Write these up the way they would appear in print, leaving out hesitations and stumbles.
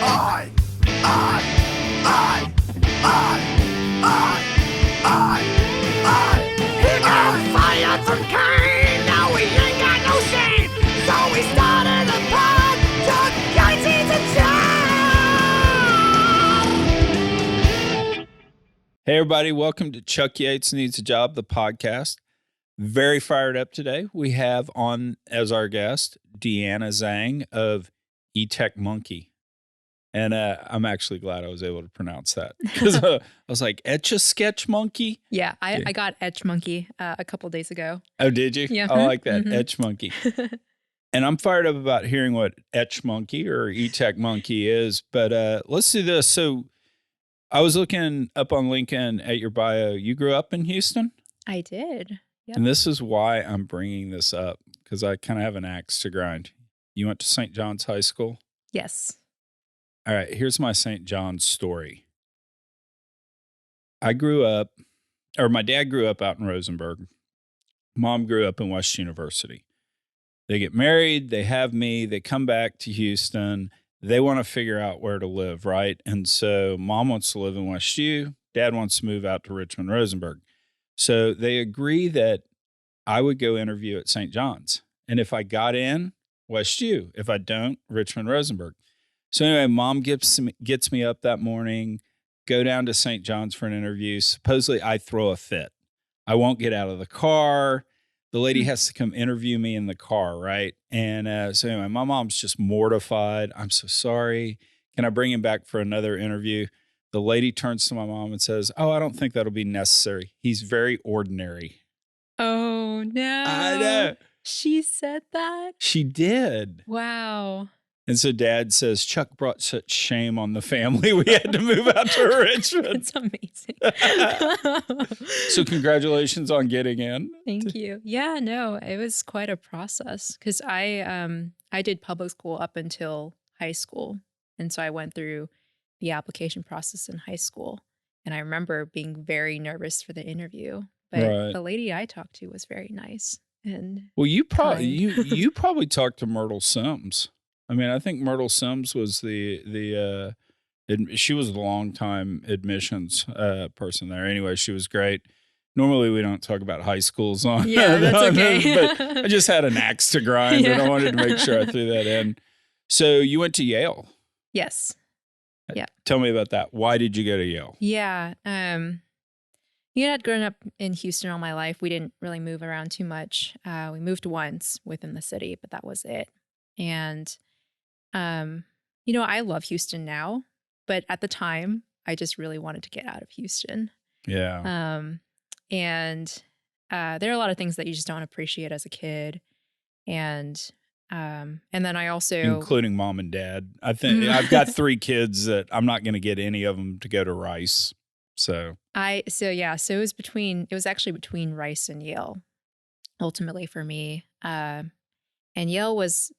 I, I, I, I, I, I, I. He got fired from Kane, now we ain't got no shame. So we started a pod, Chuck Yates needs a job. Hey everybody, welcome to Chuck Yates Needs a Job, the podcast. Very fired up today. We have on as our guest, Deanna Zhang of EtechMonkey. And I'm actually glad I was able to pronounce that because I was like, Etch-a-Sketch-Monkey? Yeah, I got EtechMonkey a couple days ago. Oh, did you? Yeah. I like that, Mhm. EtchMonkey. And I'm fired up about hearing what EtchMonkey or EtechMonkey is. But let's do this. So I was looking up on LinkedIn at your bio. You grew up in Houston? I did. Yep. And this is why I'm bringing this up, because I kind of have an axe to grind. You went to St. John's High School? Yes. All right, here's my St. John's story. I grew up, or my dad grew up out in Rosenberg. Mom grew up in West University. They get married, they have me, they come back to Houston. They want to figure out where to live, right? And so mom wants to live in West U. Dad wants to move out to Richmond, Rosenberg. So they agree that I would go interview at St. John's. And if I got in, West U. If I don't, Richmond, Rosenberg. So anyway, mom gets me up that morning, go down to St. John's for an interview. Supposedly I throw a fit. I won't get out of the car. The lady has to come interview me in the car, right? And so anyway, my mom's just mortified. I'm so sorry. Can I bring him back for another interview? The lady turns to my mom and says, "Oh, I don't think that'll be necessary. He's very ordinary." Oh, no. I know. She said that? She did. Wow. And so dad says, Chuck brought such shame on the family. We had to move out to Richmond. That's amazing. So congratulations on getting in. Thank you. Yeah, no, it was quite a process because I did public school up until high school. And so I went through the application process in high school. And I remember being very nervous for the interview. But Right. the lady I talked to was very nice. And Well, you probably kind. you probably talked to Myrtle Sims. I mean, I think Myrtle Sims was she was the longtime admissions person there. Anyway, she was great. Normally, we don't talk about high schools on. Yeah, that's okay. But I just had an axe to grind, and I wanted to make sure I threw that in. So you went to Yale. Yes. Yeah. Tell me about that. Why did you go to Yale? Yeah. I'd grown up in Houston all my life. We didn't really move around too much. We moved once within the city, but that was it. And, I love Houston now, but at the time, I just really wanted to get out of Houston. Yeah. And there are a lot of things that you just don't appreciate as a kid. And then I also, including mom and dad. I think I've got 3 kids that I'm not going to get any of them to go to Rice. So it was actually between Rice and Yale, ultimately for me. And Yale was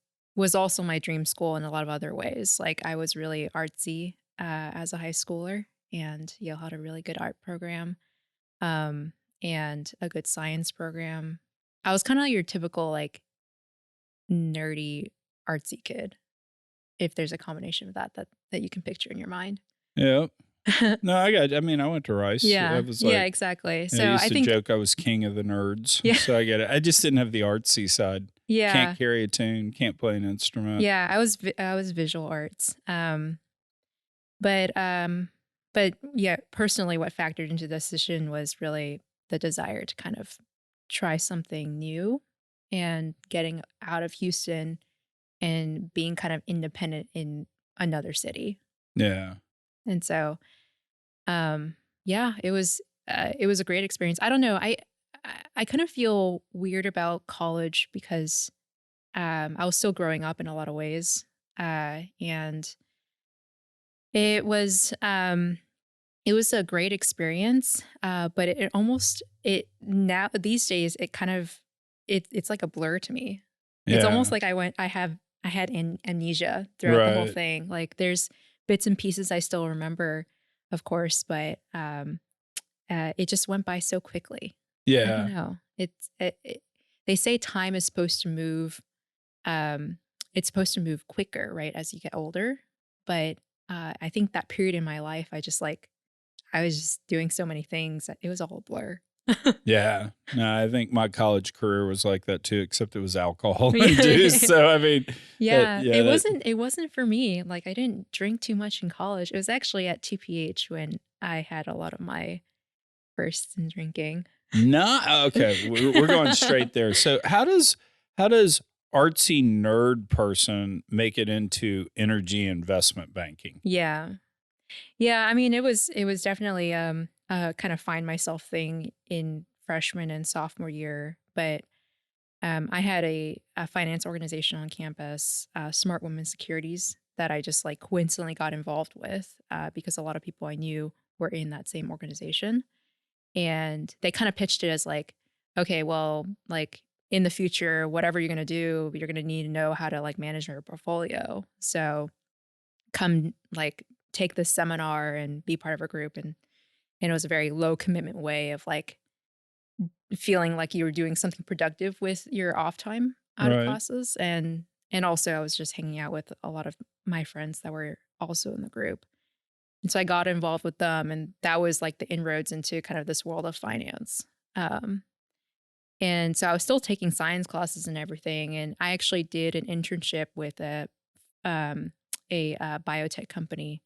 also my dream school in a lot of other ways. Like I was really artsy as a high schooler, and Yale had a really good art program and a good science program. I was kind of your typical like nerdy artsy kid, if there's a combination of that you can picture in your mind. Yeah. No, I went to Rice. Yeah. I was like, yeah, exactly. So I used I to think joke I was king of the nerds. Yeah. So I get it. I just didn't have the artsy side. yeah. Can't carry a tune, can't play an instrument. Yeah, I was visual arts. But yeah, personally what factored into the decision was really the desire to kind of try something new and getting out of Houston and being kind of independent in another city. Yeah. And so it was a great experience. I don't know. I kind of feel weird about college because I was still growing up in a lot of ways. And it was a great experience. But it now these days, it kind of, it's like a blur to me. Yeah. It's almost like I had amnesia throughout the whole Right. thing. Like there's bits and pieces I still remember, of course, but it just went by so quickly. I Yeah. don't know. They say time is supposed to move. It's supposed to move quicker, right, as you get older. But I think that period in my life, I was just doing so many things that it was all a blur. Yeah. No, I think my college career was like that too, except it was alcohol induced. Yeah. So I mean, Yeah, that it wasn't for me. Like I didn't drink too much in college. It was actually at TPH when I had a lot of my firsts in drinking. not okay. We're going straight there. So how does artsy nerd person make it into energy investment banking? Yeah. Yeah, I mean it was definitely a kind of find myself thing in freshman and sophomore year, but I had a finance organization on campus, Smart Women Securities, that I just like coincidentally got involved with because a lot of people I knew were in that same organization. And they kind of pitched it as like, okay, well, like in the future, whatever you're going to do, you're going to need to know how to like manage your portfolio. So come like take this seminar and be part of a group. And it was a very low commitment way of like feeling like you were doing something productive with your off time out of Right. classes. And also I was just hanging out with a lot of my friends that were also in the group. And so I got involved with them, and that was like the inroads into kind of this world of finance. Um, and so I was still taking science classes and everything. And I actually did an internship with um, a biotech company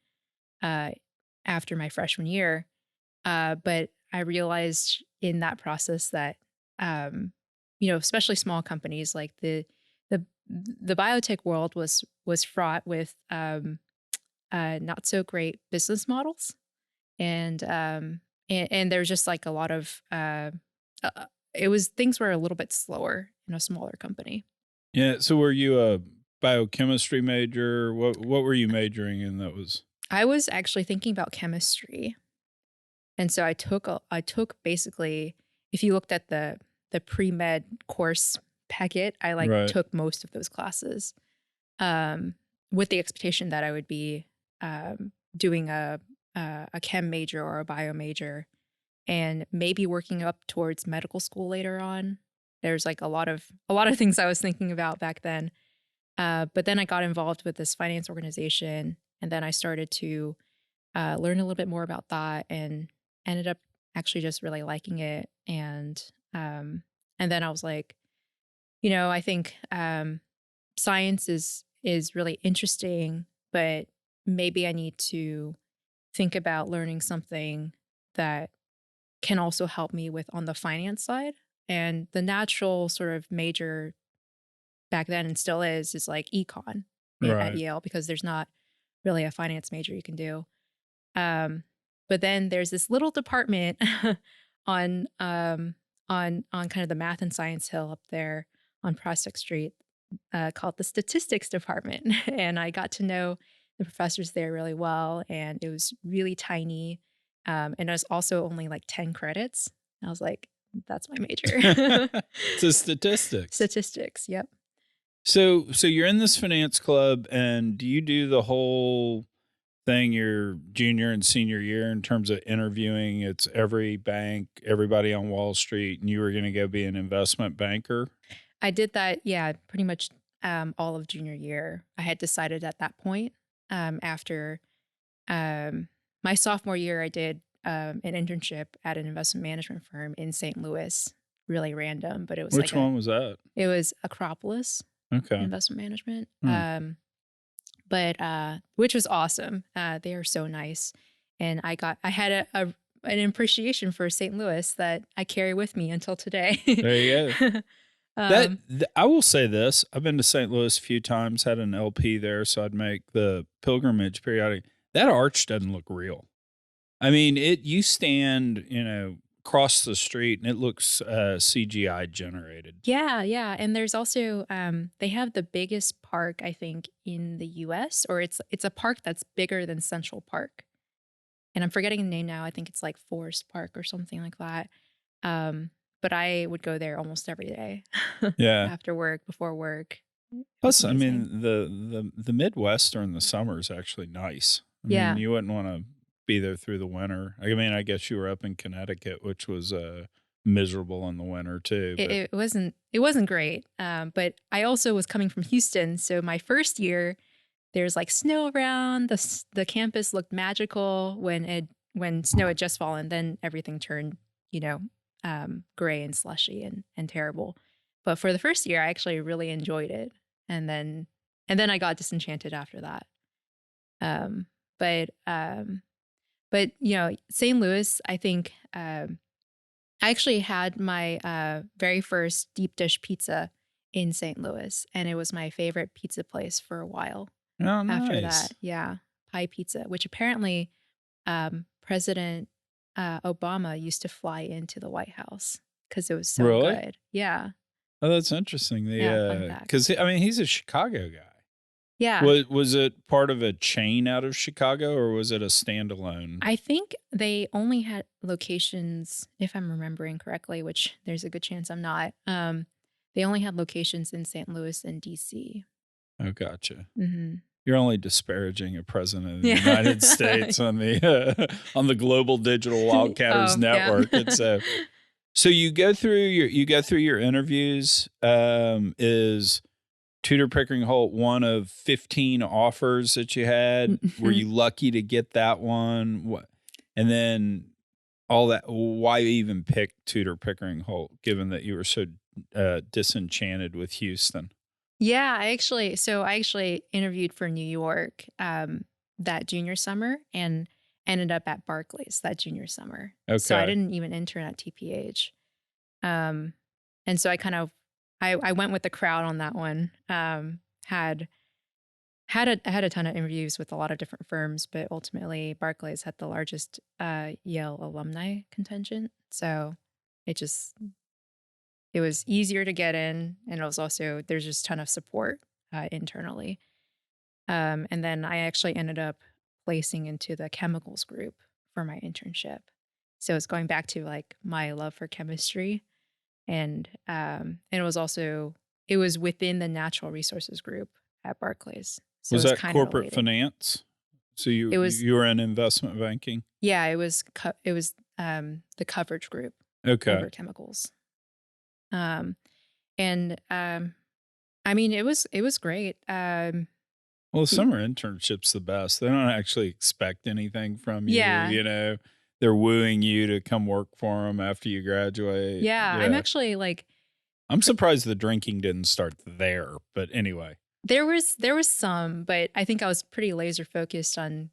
uh, after my freshman year. But I realized in that process that, especially small companies, like the biotech world was fraught with not so great business models, and there's just like a lot of it was things were a little bit slower in a smaller company. Yeah. So were you a biochemistry major? What were you majoring in that was I was actually thinking about chemistry, and so I took basically, if you looked at the pre-med course packet, I like right? took most of those classes, um, with the expectation that I would be doing a chem major or a bio major, and maybe working up towards medical school later on. There's like a lot of things I was thinking about back then. But then I got involved with this finance organization, and then I started to learn a little bit more about that, and ended up actually just really liking it. And then I was like, I think science is really interesting, but maybe I need to think about learning something that can also help me with on the finance side. And the natural sort of major back then and still is like econ at Right. Yale, because there's not really a finance major you can do. Um, but then there's this little department on on kind of the math and science hill up there on Prospect Street, called the statistics department, and I got to know the professors there really well, and it was really tiny, and it was also only like 10 credits. I was like, that's my major. So statistics. Statistics. Yep. So you're in this finance club, and do you do the whole thing your junior and senior year in terms of interviewing? It's every bank, everybody on Wall Street, and you were going to go be an investment banker. I did that, yeah, pretty much all of junior year. I had decided at that point, after my sophomore year, I did an internship at an investment management firm in St. Louis. Really random, but it was Which one was that? it was Acropolis Okay. Investment Management. Hmm. But which was awesome. They are so nice, and I had an appreciation for St. Louis that I carry with me until today. There you go. um, I will say this: I've been to St. Louis a few times, had an LP there, so I'd make the pilgrimage periodic. That arch doesn't look real. I mean, you stand, across the street, and it looks CGI generated. yeah, yeah, and there's also they have the biggest park I think in the U.S., or it's a park that's bigger than Central Park, and I'm forgetting the name now. I think it's like Forest Park or something like that. Um, but I would go there almost every day Yeah. after work, before work. It was Plus, I amazing. mean, the Midwest during the summer is actually nice. I mean, Yeah. you wouldn't want to be there through the winter. I mean, I guess you were up in Connecticut, which was miserable in the winter too. But It wasn't great. But I also was coming from Houston, so my first year there's like snow around. The campus looked magical when snow had just fallen. Then everything turned, gray and slushy and terrible. But for the first year, I actually really enjoyed it, and then I got disenchanted after that. Um, but St. Louis, I think I actually had my very first deep dish pizza in St. Louis, and it was my favorite pizza place for a while. Oh, After nice. that, yeah, Pie Pizza, which apparently President Obama used to fly into the White House because it was so Really? good. Yeah, Oh, that's interesting. yeah, fun fact. Because I mean, he's a Chicago guy. Yeah, Was it part of a chain out of Chicago, or was it a standalone? I think they only had locations, if I'm remembering correctly, which there's a good chance I'm not. They only had locations in St. Louis and DC. Oh, gotcha. Mm-hmm. You're only disparaging a president of the Yeah. United States on the Global Digital Wildcatters Oh, yeah. Network. It's so you go through your interviews. Is Tudor Pickering Holt one of 15 offers that you had? Were you lucky to get that one? What? And then all that. Why even pick Tudor Pickering Holt, given that you were so disenchanted with Houston? Yeah, I actually interviewed for New York that junior summer and ended up at Barclays that junior summer. So I Okay. didn't even intern at TPH. And so I went with the crowd on that one. Had a ton of interviews with a lot of different firms, but ultimately Barclays had the largest Yale alumni contingent. So it was easier to get in, and it was also there's just a ton of support internally. And then I actually ended up placing into the chemicals group for my internship. So it's going back to like my love for chemistry, and it was within the natural resources group at Barclays. So Was it's that kind of corporate related. finance? So It was you were in investment banking? yeah, it was the coverage group Okay. over chemicals. And I mean it was great. Well, summer internship's the best. They don't actually expect anything from you. Yeah. You know, they're wooing you to come work for them after you graduate. Yeah, I'm actually like I'm surprised the drinking didn't start there. But anyway, there was some, but I think I was pretty laser focused on,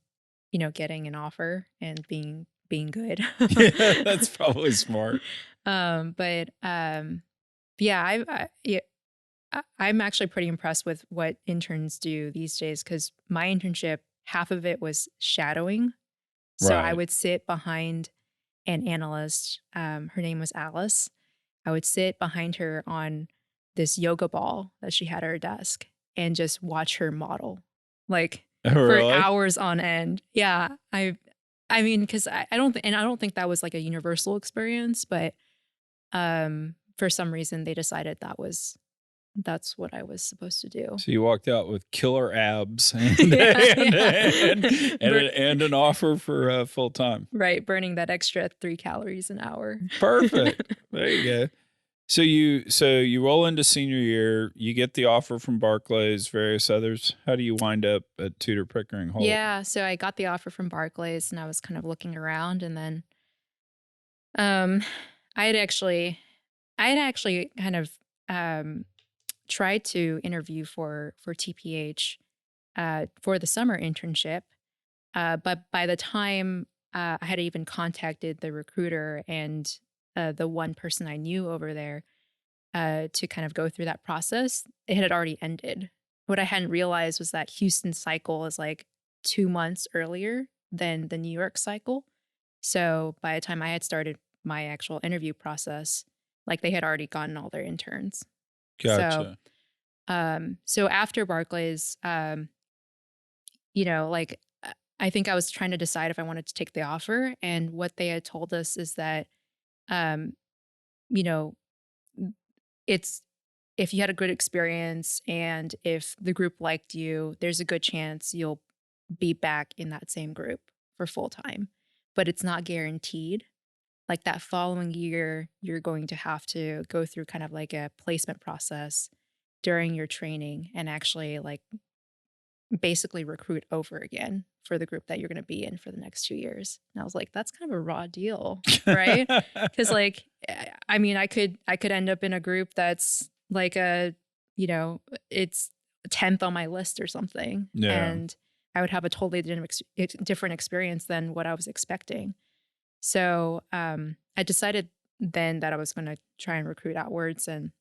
getting an offer and being good. yeah, that's probably smart. I'm actually pretty impressed with what interns do these days because my internship, half of it was shadowing. So I Right. would sit behind an analyst. Her name was Alice. I would sit behind her on this yoga ball that she had at her desk and just watch her model like Oh, for really? hours on end. Yeah. I mean, because I don't think that was like a universal experience, but for some reason they decided that's what I was supposed to do. So you walked out with killer abs and, Yeah. and an offer for full time. Right, burning that extra 3 calories an hour. Perfect. There you go. So you roll into senior year, you get the offer from Barclays, various others. How do you wind up at Tudor Pickering Holt? Yeah, so I got the offer from Barclays and I was kind of looking around, and then um I had actually kind of tried to interview for TPH for the summer internship. But by the time I had even contacted the recruiter and the one person I knew over there to kind of go through that process, it had already ended. What I hadn't realized was that Houston's cycle is like 2 months earlier than the New York cycle. So by the time I had started my actual interview process, like they had already gotten all their interns. Gotcha. So after Barclays, like I think I was trying to decide if I wanted to take the offer, and what they had told us is that, um, you know, it's if you had a good experience and if the group liked you, there's a good chance you'll be back in that same group for full time, but it's not guaranteed. Like that following year, you're going to have to go through kind of like a placement process during your training and actually like basically recruit over again for the group that you're going to be in for the next 2 years. And I was like, that's kind of a raw deal, right? Because like, I mean, I could end up in a group that's like it's 10th on my list or something, and I would have a totally different experience than what I was expecting. So I decided then that I was going to try and recruit outwards, and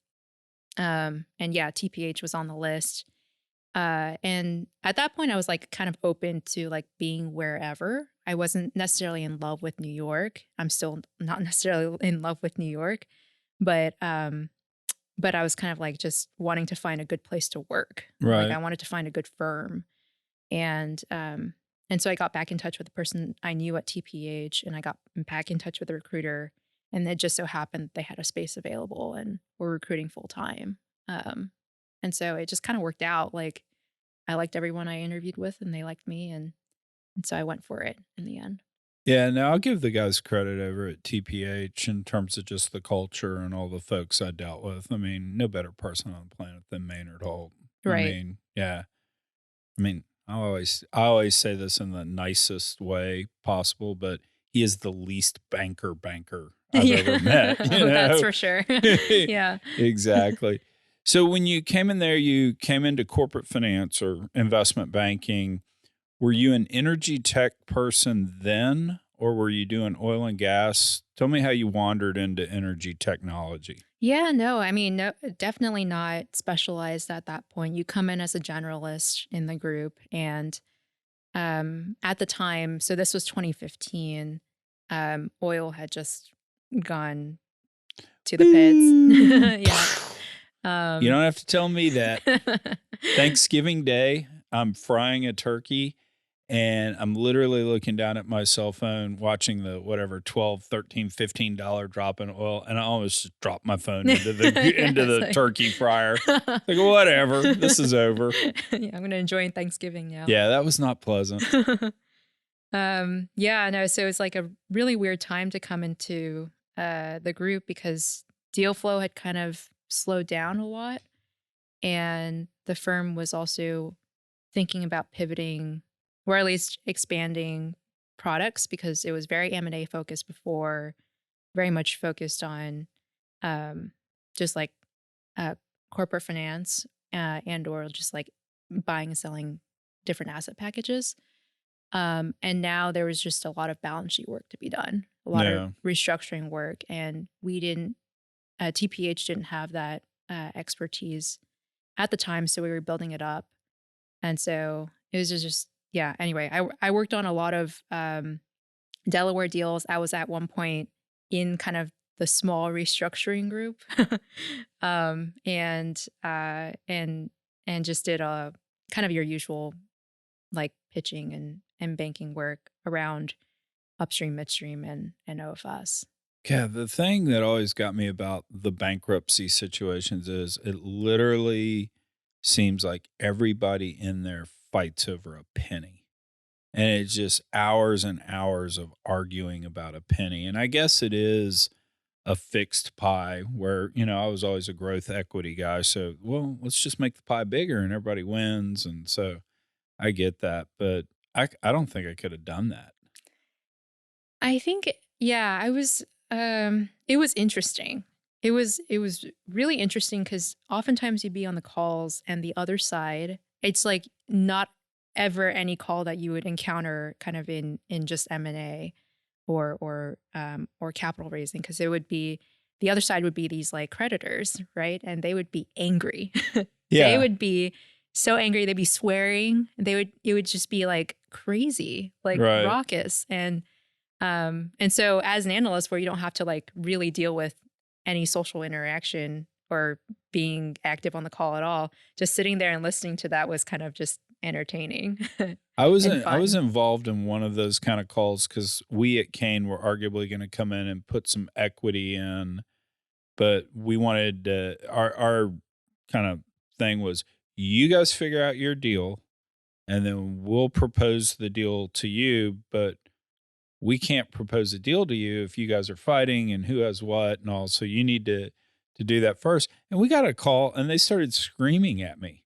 yeah, TPH was on the list. And at that point I was like kind of open to like being wherever. I wasn't necessarily in love with New York. I'm still not necessarily in love with New York, but I was kind of like just wanting to find a good place to work. Right. Like I wanted to find a good firm. And so I got back in touch with the person I knew at TPH, and I got back in touch with the recruiter, and it just so happened they had a space available and were recruiting full time. And so it just kind of worked out. Like I liked everyone I interviewed with, and they liked me. And so I went for it in the end. Yeah, no, I'll give the guys credit over at TPH in terms of just the culture and all the folks I dealt with. I mean, no better person on the planet than Maynard Holt. Right. I mean, yeah. I mean, I always say this in the nicest way possible, but he is the least banker I've ever met. That's for sure. Yeah. Exactly. So when you came in there, you came into corporate finance or investment banking. Were you an energy tech person then, or were you doing oil and gas? Tell me how you wandered into energy technology. Yeah, no, I mean, no, definitely not specialized at that point. You come in as a generalist in the group, and at the time, so this was 2015, oil had just gone to the pits. Yeah. You don't have to tell me that. Thanksgiving Day, I'm frying a turkey, and I'm literally looking down at my cell phone, watching the whatever $12, $13, $15 drop in oil, and I almost just dropped my phone into the like, turkey fryer. Like, whatever, this is over. Yeah, I'm gonna enjoy Thanksgiving now. Yeah, that was not pleasant. Yeah, no, so it's like a really weird time to come into the group because deal flow had kind of slowed down a lot, and the firm was also thinking about pivoting, or at least expanding products, because it was very M&A focused before, very much focused on just like corporate finance and or just like buying and selling different asset packages. And now there was just a lot of balance sheet work to be done, a lot of restructuring work, and we didn't, TPH didn't have that expertise at the time, so we were building it up. And so it was just, yeah, anyway, I worked on a lot of Delaware deals. I was at one point in kind of the small restructuring group, and just did a kind of your usual like pitching and banking work around upstream, midstream, and OFS. Yeah, the thing that always got me about the bankruptcy situations is it literally seems like everybody in there fights over a penny. And it's just hours and hours of arguing about a penny. And I guess it is a fixed pie where, I was always a growth equity guy. So, well, let's just make the pie bigger and everybody wins. And so I get that. But I don't think I could have done that. I think, yeah, it was interesting. It was really interesting because oftentimes you'd be on the calls and the other side, it's like not ever any call that you would encounter kind of in just M&A or capital raising, because it would be, the other side would be these like creditors, right? And they would be angry. Yeah. They would be so angry. They'd be swearing. It would just be like crazy, like raucous. And so as an analyst, where you don't have to like really deal with any social interaction or being active on the call at all, just sitting there and listening to that was kind of just entertaining. I was involved in one of those kind of calls because we at Kane were arguably going to come in and put some equity in, but we wanted our kind of thing was, you guys figure out your deal and then we'll propose the deal to you, but we can't propose a deal to you if you guys are fighting and who has what and all. So you need to do that first. And we got a call and they started screaming at me.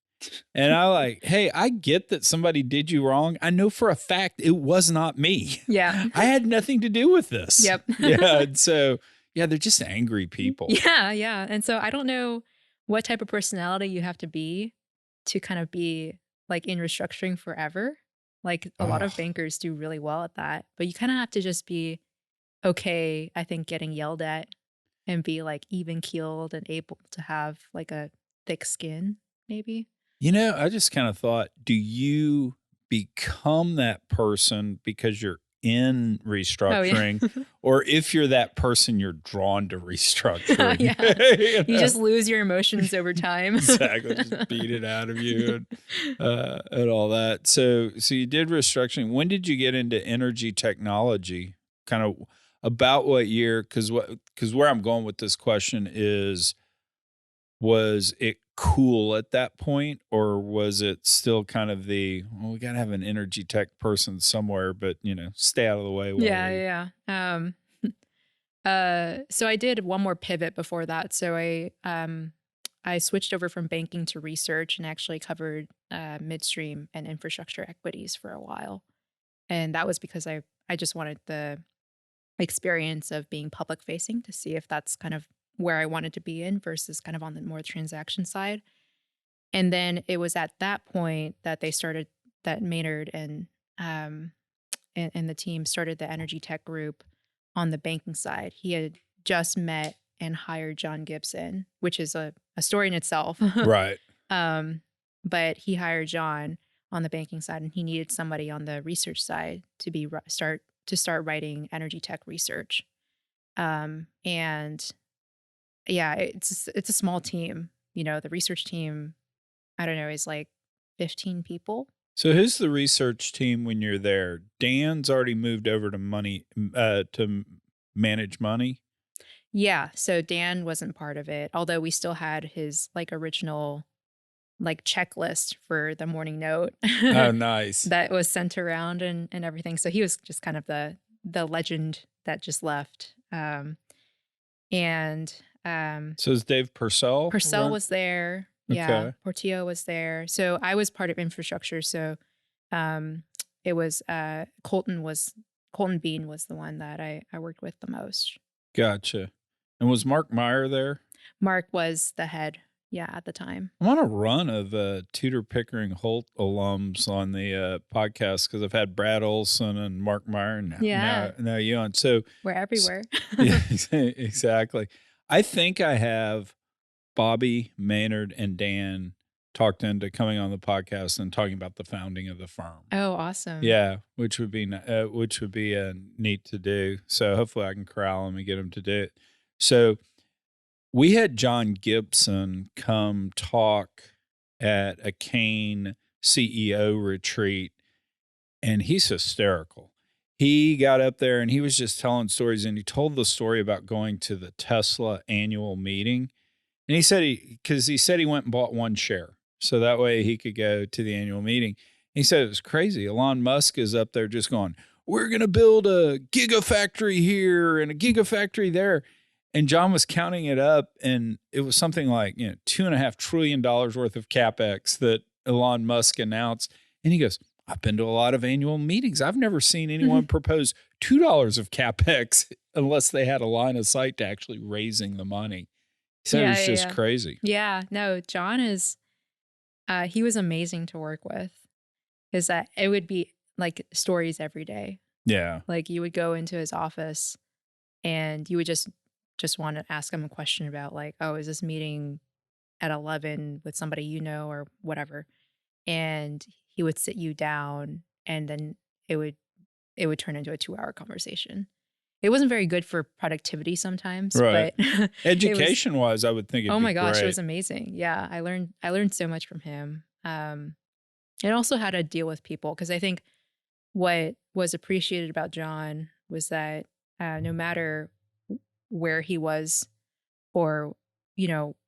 And I like, hey, I get that somebody did you wrong. I know for a fact it was not me. Yeah. I had nothing to do with this. Yep. Yeah. And so, yeah, they're just angry people. Yeah, yeah. And so I don't know what type of personality you have to be to kind of be like in restructuring forever. Like a lot of Oh, bankers do really well at that, but you kind of have to just be okay, I think, getting yelled at and be like even keeled and able to have like a thick skin, maybe. I just kind of thought, do you become that person because you're in Oh, yeah. restructuring, or if you're that person, you're drawn to restructuring? Yeah. You You know? just lose your emotions over time. Exactly, just beat it out of you and all that. So you did restructuring. When did you get into energy technology? Kind of about what year? Because where I'm going with this question is, was it cool at that point, or was it still kind of well, we got to have an energy tech person somewhere, but stay out of the way while Yeah, we. yeah. Yeah. So I did one more pivot before that. So I switched over from banking to research and actually covered midstream and infrastructure equities for a while. And that was because I just wanted the experience of being public facing to see if that's kind of where I wanted to be in versus kind of on the more transaction side. And then it was at that point that they started that Maynard um and the team started the energy tech group on the banking side. He had just met and hired John Gibson, which is a story in itself. Right. um, but he hired John on the banking side, and he needed somebody on the research side to start writing energy tech research. And yeah, it's a small team. The research team, I don't know, is like 15 people. So who's the research team when you're there? Dan's already moved over to manage money. Yeah, so Dan wasn't part of it, although we still had his like original like checklist for the morning note Oh, nice. that was sent around and everything. So he was just kind of the legend that just left. And So is Dave Purcell Purcell was there. Yeah, Okay. Portillo was there. So I was part of infrastructure. So it was Colton Bean was the one that I worked with the most. Gotcha. And was Mark Meyer there? Mark was the head, yeah, at the time. I'm on a run of Tudor Pickering Holt alums on the podcast because I've had Brad Olson and Mark Meyer and Yeah. now you on. So We're everywhere. yeah, exactly. I think I have Bobby, Maynard, and Dan talked into coming on the podcast and talking about the founding of the firm. Oh, awesome. Yeah, which would be neat to do. So hopefully I can corral them and get them to do it. So we had John Gibson come talk at a Kane CEO retreat, and he's hysterical. He got up there and he was just telling stories, and he told the story about going to the Tesla annual meeting. And he said he went and bought one share. So that way he could go to the annual meeting. He said it was crazy. Elon Musk is up there just going, we're going to build a gigafactory here and a gigafactory there. And John was counting it up, and it was something like, $2.5 trillion worth of CapEx that Elon Musk announced. And he goes, I've been to a lot of annual meetings. I've never seen anyone propose $2 of CapEx unless they had a line of sight to actually raising the money. So it was just crazy. Yeah, no, John is, he was amazing to work with. Is that it would be like stories every day. Yeah. Like you would go into his office and you would just want to ask him a question about like, oh, is this meeting at 11 with somebody or whatever? And he would sit you down, and then it would turn into a 2-hour conversation. It wasn't very good for productivity sometimes, Right. but Education wise, I would think it'd oh be my gosh, great. it was amazing. Yeah, I learned so much from him. And also how to deal with people, because I think what was appreciated about John was that no matter where he was or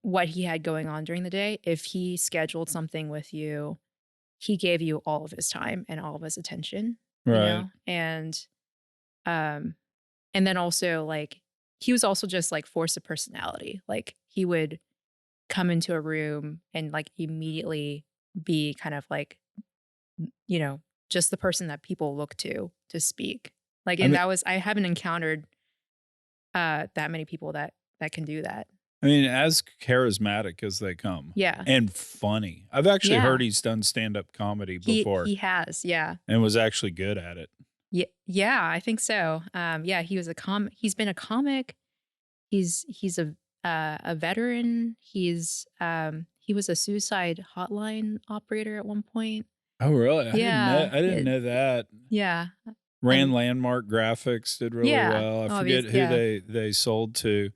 what he had going on during the day, if he scheduled something with you, he gave you all of his time and all of his attention. Right. And then also like he was also just like force of personality. Like he would come into a room and like immediately be kind of like, you know, just the person that people look to speak. Like, I and mean, that was, I haven't encountered that many people that can do that. as charismatic as they come Yeah. and funny. I've actually Yeah. heard he's done stand-up comedy He before has. Yeah. and was actually good at it. Yeah. Yeah, I think so. Yeah, he was he's been a comic. He's a veteran. He was a suicide hotline operator at one point. Oh, really? Yeah. I didn't know that. Yeah. Ran And Landmark Graphics, did really yeah, well. I forget obvious. who Yeah. they sold to.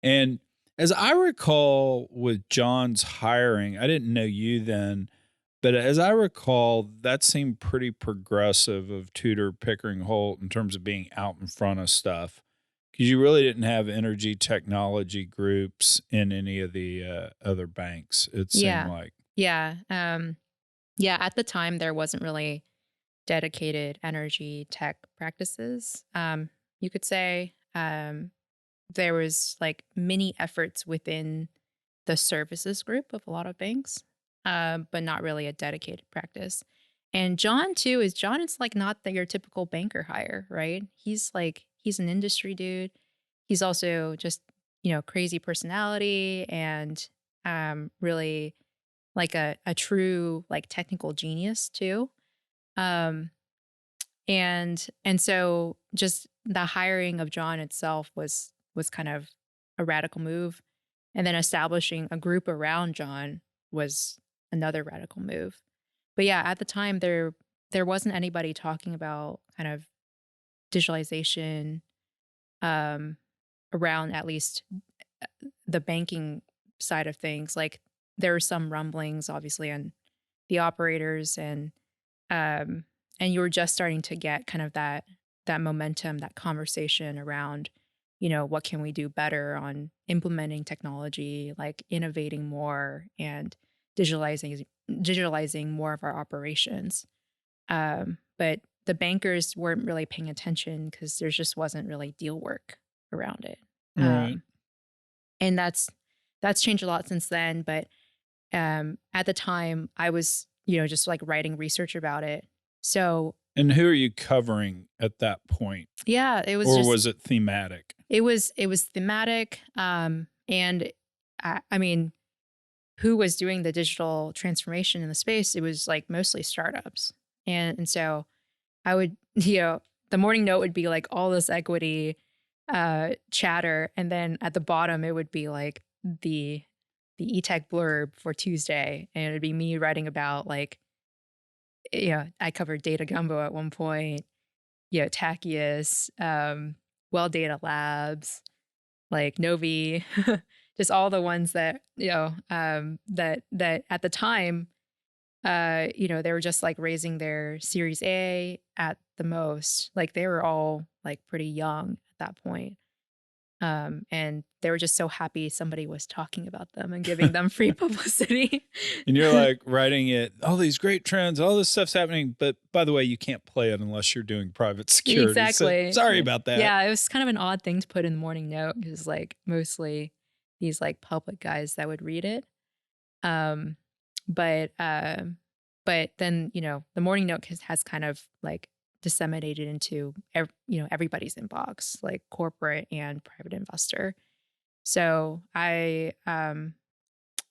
And as I recall with John's hiring, I didn't know you then, but as I recall, that seemed pretty progressive of Tudor Pickering Holt in terms of being out in front of stuff. Because you really didn't have energy technology groups in any of the other banks, it seemed Yeah. like. Yeah. Yeah, at the time there wasn't really dedicated energy tech practices. You could say there was like many efforts within the services group of a lot of banks, but not really a dedicated practice. And John is like not your typical banker hire, right? He's an industry dude. He's also just, crazy personality and really like a true like technical genius too. Um and so just the hiring of John itself was kind of a radical move. And then establishing a group around John was another radical move. But yeah, at the time there wasn't anybody talking about kind of digitalization um around at least the banking side of things. Like there were some rumblings obviously on the operators um and you were just starting to get kind of that momentum, that conversation around, what can we do better on implementing technology, like innovating more and digitalizing more of our operations. But the bankers weren't really paying attention because there just wasn't really deal work around it. Right. And that's changed a lot since then. But at the time, I was, just like writing research about it. So And who are you covering at that point? yeah, it was Or just was it thematic? it was thematic. And I mean, who was doing the digital transformation in the space? It was like mostly startups, and so I would, the morning note would be like all this equity chatter, and then at the bottom it would be like the etech blurb for Tuesday, and it'd be me writing about like, I covered Data Gumbo at one point, Tachyius, Well Data Labs, like Novi, just all the ones that, that at the time, they were just like raising their Series A at the most. Like they were all like pretty young at that point. And they were just so happy somebody was talking about them and giving them free publicity. And you're like writing it, all these great trends, all this stuff's happening. But by the way, you can't play it unless you're doing private security. So Exactly. sorry about that. Yeah, it was kind of an odd thing to put in the morning note because like mostly these like public guys that would read it. Um, but then, the morning note has kind of like disseminated into everybody's inbox, like corporate and private investor. So I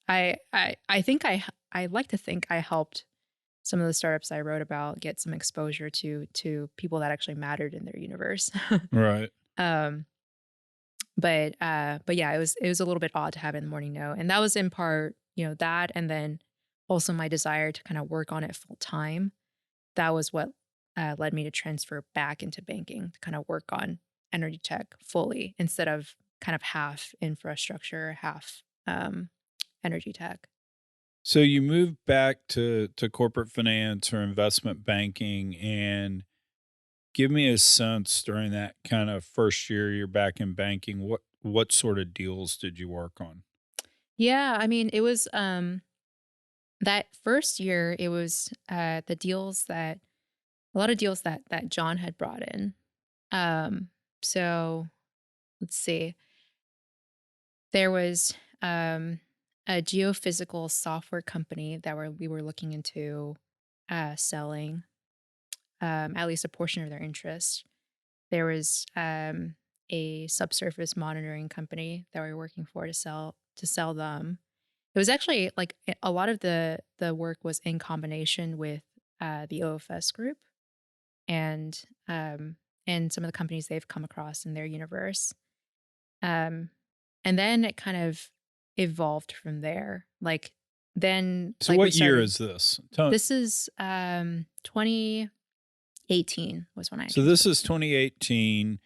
think I like to think I helped some of the startups I wrote about get some exposure to people that actually mattered in their universe. Right. um but yeah, it was a little bit odd to have it in the morning note, and that was in part, that, and then also my desire to kind of work on it full time. That was what led me to transfer back into banking to kind of work on energy tech fully instead of kind of half infrastructure, half energy tech. So you moved back to corporate finance or investment banking, and give me a sense during that kind of first year you're back in banking, what sort of deals did you work on? Yeah, I mean, it was that first year, it was the deals that a lot of deals that John had brought in. Um, so let's see. There was a geophysical software company that we were looking into selling at least a portion of their interest. There was a subsurface monitoring company that we were working for to sell them. It was actually like a lot of the work was in combination with the OFS group and some of the companies they've come across in their universe. Um, and then it kind of evolved from there. Like then, So like we what year started. is this? This is 2018 was when I So entered this the is 2018.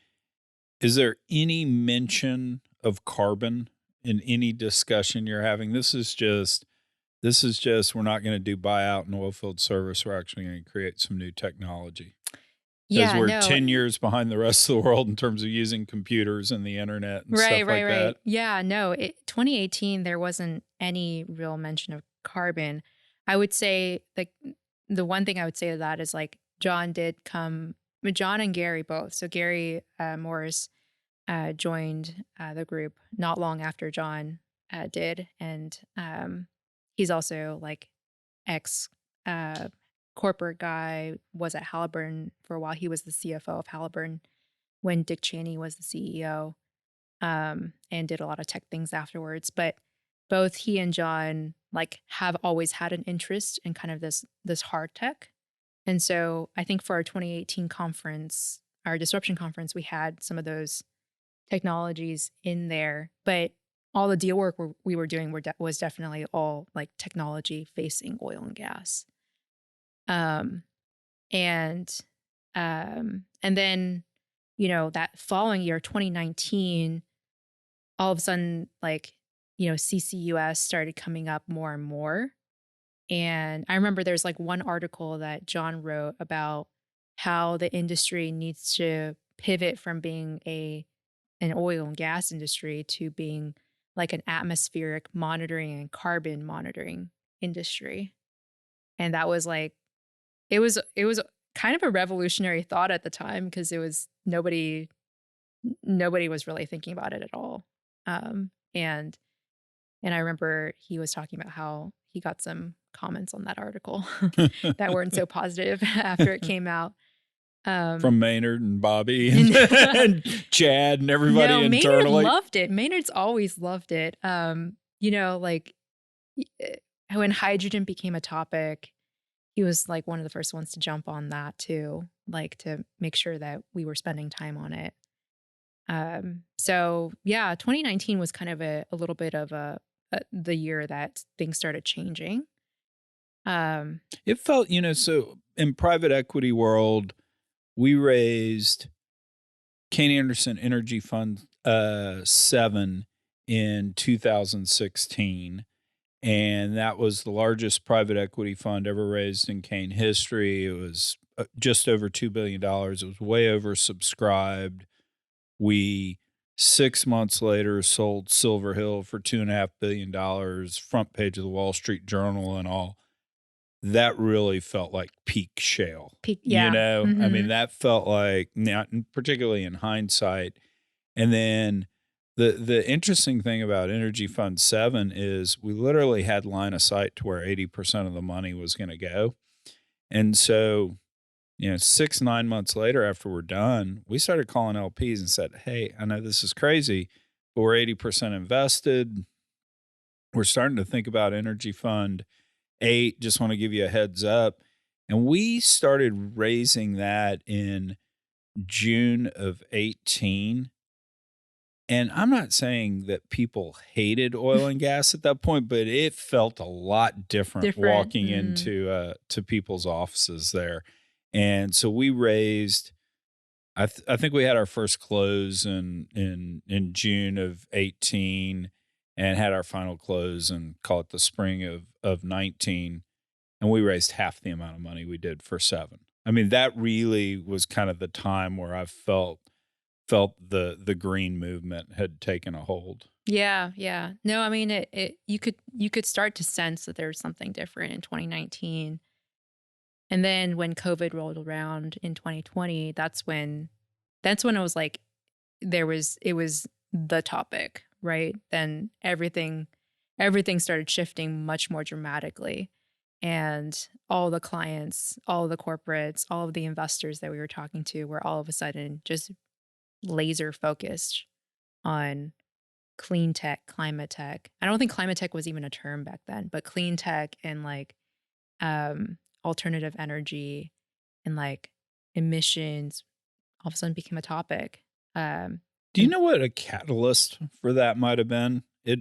Is there any mention of carbon in any discussion you're having? This is just we're not going to do buyout and oilfield service. We're actually going to create some new technology. Because Yeah, we're no. 10 years behind the rest of the world in terms of using computers and the internet and Right, stuff right, like right. that. Yeah, no. 2018 there wasn't any real mention of carbon. I would say like the one thing I would say to that is like John and Gary both. So Gary Morris joined the group not long after John did, and he's also like ex uh, corporate guy. Was at Halliburton for a while. He was the CFO of Halliburton when Dick Cheney was the CEO, and did a lot of tech things afterwards. But both he and John like have always had an interest in kind of this hard tech. And so I think for our 2018 conference, our disruption conference, we had some of those technologies in there, but all the deal work we were doing was definitely all like technology facing oil and gas. Um, and and then that following year, 2019, all of a sudden, like CCUS started coming up more and more. And I remember there's like one article that John wrote about how the industry needs to pivot from being an oil and gas industry to being like an atmospheric monitoring and carbon monitoring industry. And that was like it was kind of a revolutionary thought at the time because it was nobody was really thinking about it at all. And I remember he was talking about how he got some comments on that article that weren't so positive after it came out. From Maynard and Bobby And and Chad and everybody no, Maynard internally. loved it. Maynard's always loved it. Like when hydrogen became a topic, he was like one of the first ones to jump on that too, like to make sure that we were spending time on it. So yeah, 2019 was kind of a little bit of the year that things started changing. It felt, so in private equity world, we raised Kane Anderson Energy Fund 7 in 2016. And that was the largest private equity fund ever raised in Kane history. It was just over $2 billion. It was way oversubscribed. We 6 months later sold Silver Hill for $2.5 billion, front page of the Wall Street Journal and all. That really felt like peak shale. Yeah. I mean, that felt like, not particularly in hindsight. And then the interesting thing about Energy Fund 7 is we literally had line of sight to where 80% of the money was going to go. And so, 6-9 months later after we're done, we started calling LPs and said, hey, I know this is crazy, but we're 80% invested. We're starting to think about Energy Fund 8. Just want to give you a heads up. And we started raising that in June of 18. And I'm not saying that people hated oil and gas at that point, but it felt a lot different walking into to people's offices there. And so we raised, I think we had our first close in June of 18 and had our final close in, call it the spring of 19. And we raised half the amount of money we did for 7. I mean, that really was kind of the time where I felt the green movement had taken a hold. Yeah, yeah. No, I mean you could start to sense that there was something different in 2019. And then when COVID rolled around in 2020, that's when it was like it was the topic, right? Then everything everything started shifting much more dramatically. And all the clients, all the corporates, all of the investors that we were talking to were all of a sudden just laser focused on clean tech, climate tech. I don't think climate tech was even a term back then, but clean tech and like alternative energy and like emissions all of a sudden became a topic. Do you know what a catalyst for that might have been? It,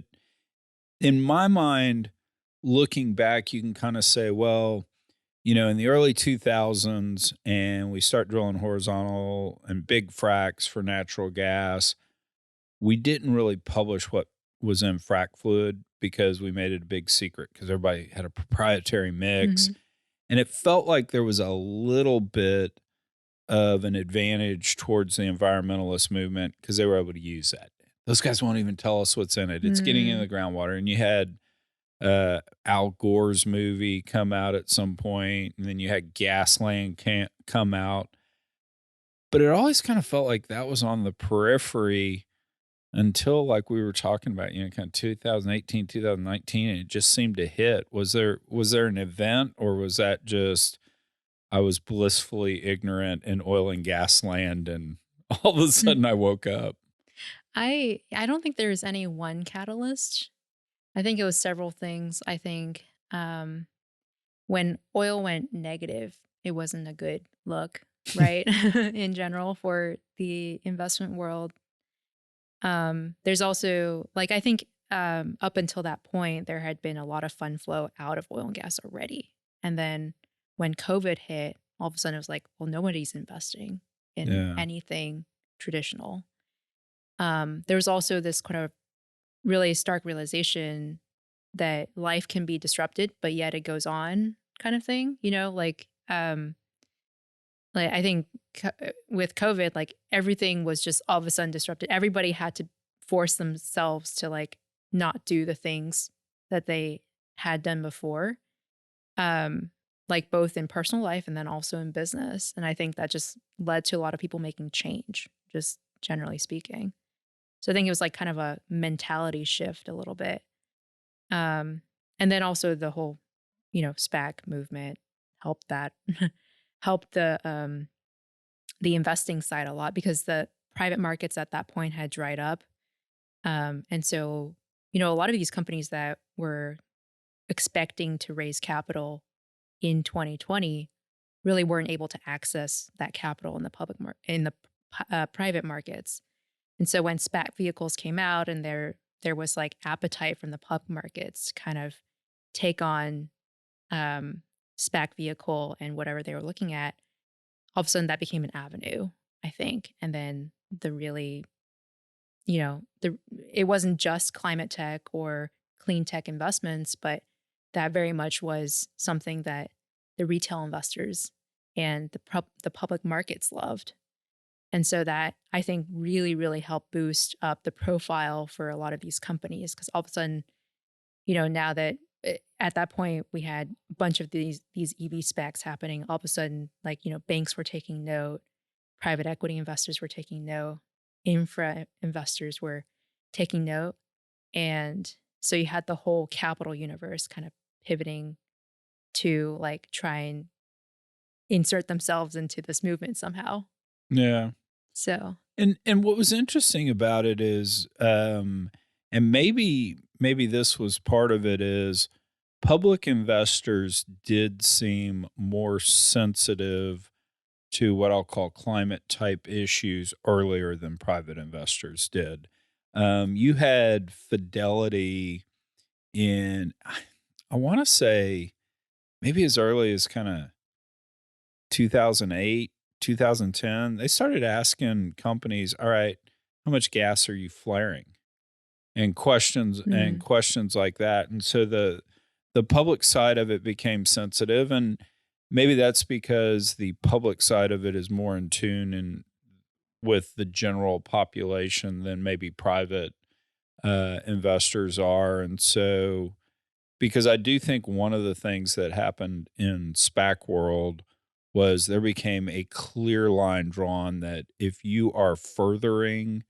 in my mind, looking back, you can kind of say, well, you know, in the early 2000s, and we start drilling horizontal and big fracks for natural gas. We didn't really publish what was in frac fluid because we made it a big secret because everybody had a proprietary mix. Mhm. And it felt like there was a little bit of an advantage towards the environmentalist movement because they were able to use that. Those guys won't even tell us what's in it. It's getting in Mm. the groundwater. And you had Al Gore's movie come out at some point, and then you had Gasland come out. But it always kind of felt like that was on the periphery until, like we were talking about, you know, kind of 2018, 2019, and it just seemed to hit. Was there an event, or was that just I was blissfully ignorant in oil and gas land, and all of a sudden I woke up? I don't think there's any one catalyst. I think it was several things. I think when oil went negative, it wasn't a good look, right? In general for the investment world. There's also like I think up until that point there had been a lot of fund flow out of oil and gas already. And then when COVID hit, all of a sudden it was like, well, nobody's investing in Yeah. anything traditional. There was also this kind of really stark realization that life can be disrupted, but yet it goes on kind of thing, you know, like I think with COVID, like everything was just all of a sudden disrupted. Everybody had to force themselves to like not do the things that they had done before, um, like both in personal life and then also in business. And I think that just led to a lot of people making change, just generally speaking. So I think it was like kind of a mentality shift a little bit. Um, and then also the whole, you know, SPAC movement helped that, helped the investing side a lot because the private markets at that point had dried up. And so, you know, a lot of these companies that were expecting to raise capital in 2020 really weren't able to access that capital in the private markets. And so when SPAC vehicles came out and there was like appetite from the public markets to kind of take on um, SPAC vehicle and whatever they were looking at, all of a sudden that became an avenue, I think. And then the really, you know, it wasn't just climate tech or clean tech investments, but that very much was something that the retail investors and the public markets loved. And so that I think really, really helped boost up the profile for a lot of these companies because all of a sudden, you know, now that at that point we had a bunch of these EV specs happening, all of a sudden, like, you know, banks were taking note, private equity investors were taking note, infra investors were taking note. And so you had the whole capital universe kind of pivoting to like try and insert themselves into this movement somehow. Yeah. So, And what was interesting about it is, and maybe this was part of it, is public investors did seem more sensitive to what I'll call climate type issues earlier than private investors did. You had Fidelity in, I want to say, maybe as early as kind of 2008, 2010. They started asking companies, all right, how much gas are you flaring? And mm, questions like that. And so the public side of it became sensitive, and maybe that's because the public side of it is more in tune and with the general population than maybe private investors are. And so, because I do think one of the things that happened in SPAC world was there became a clear line drawn that if you are furthering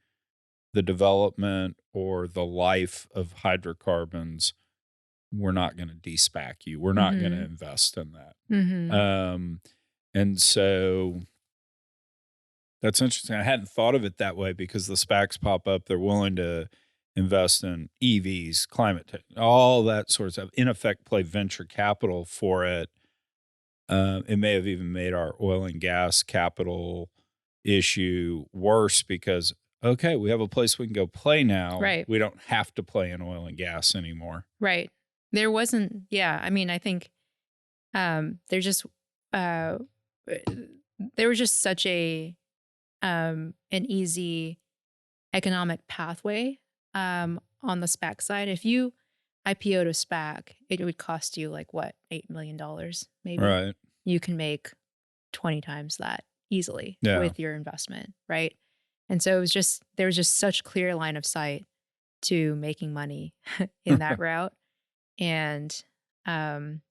the development or the life of hydrocarbons, we're not going to de-SPAC you. We're not going to invest in that. And so that's interesting. I hadn't thought of it that way because the SPACs pop up. They're willing to invest in EVs, climate tech, all that sorts of, in effect, play venture capital for it. It may have even made our oil and gas capital issue worse because, okay, we have a place we can go play now. Right. We don't have to play in oil and gas anymore. Right. There wasn't, I mean, I think there's just, there was just such an easy economic pathway on the SPAC side. If you IPO'd a SPAC, it would cost you like what, $8 million maybe. Right. You can make 20 times that easily with your investment, right? And so there was just such clear line of sight to making money in that route. And then,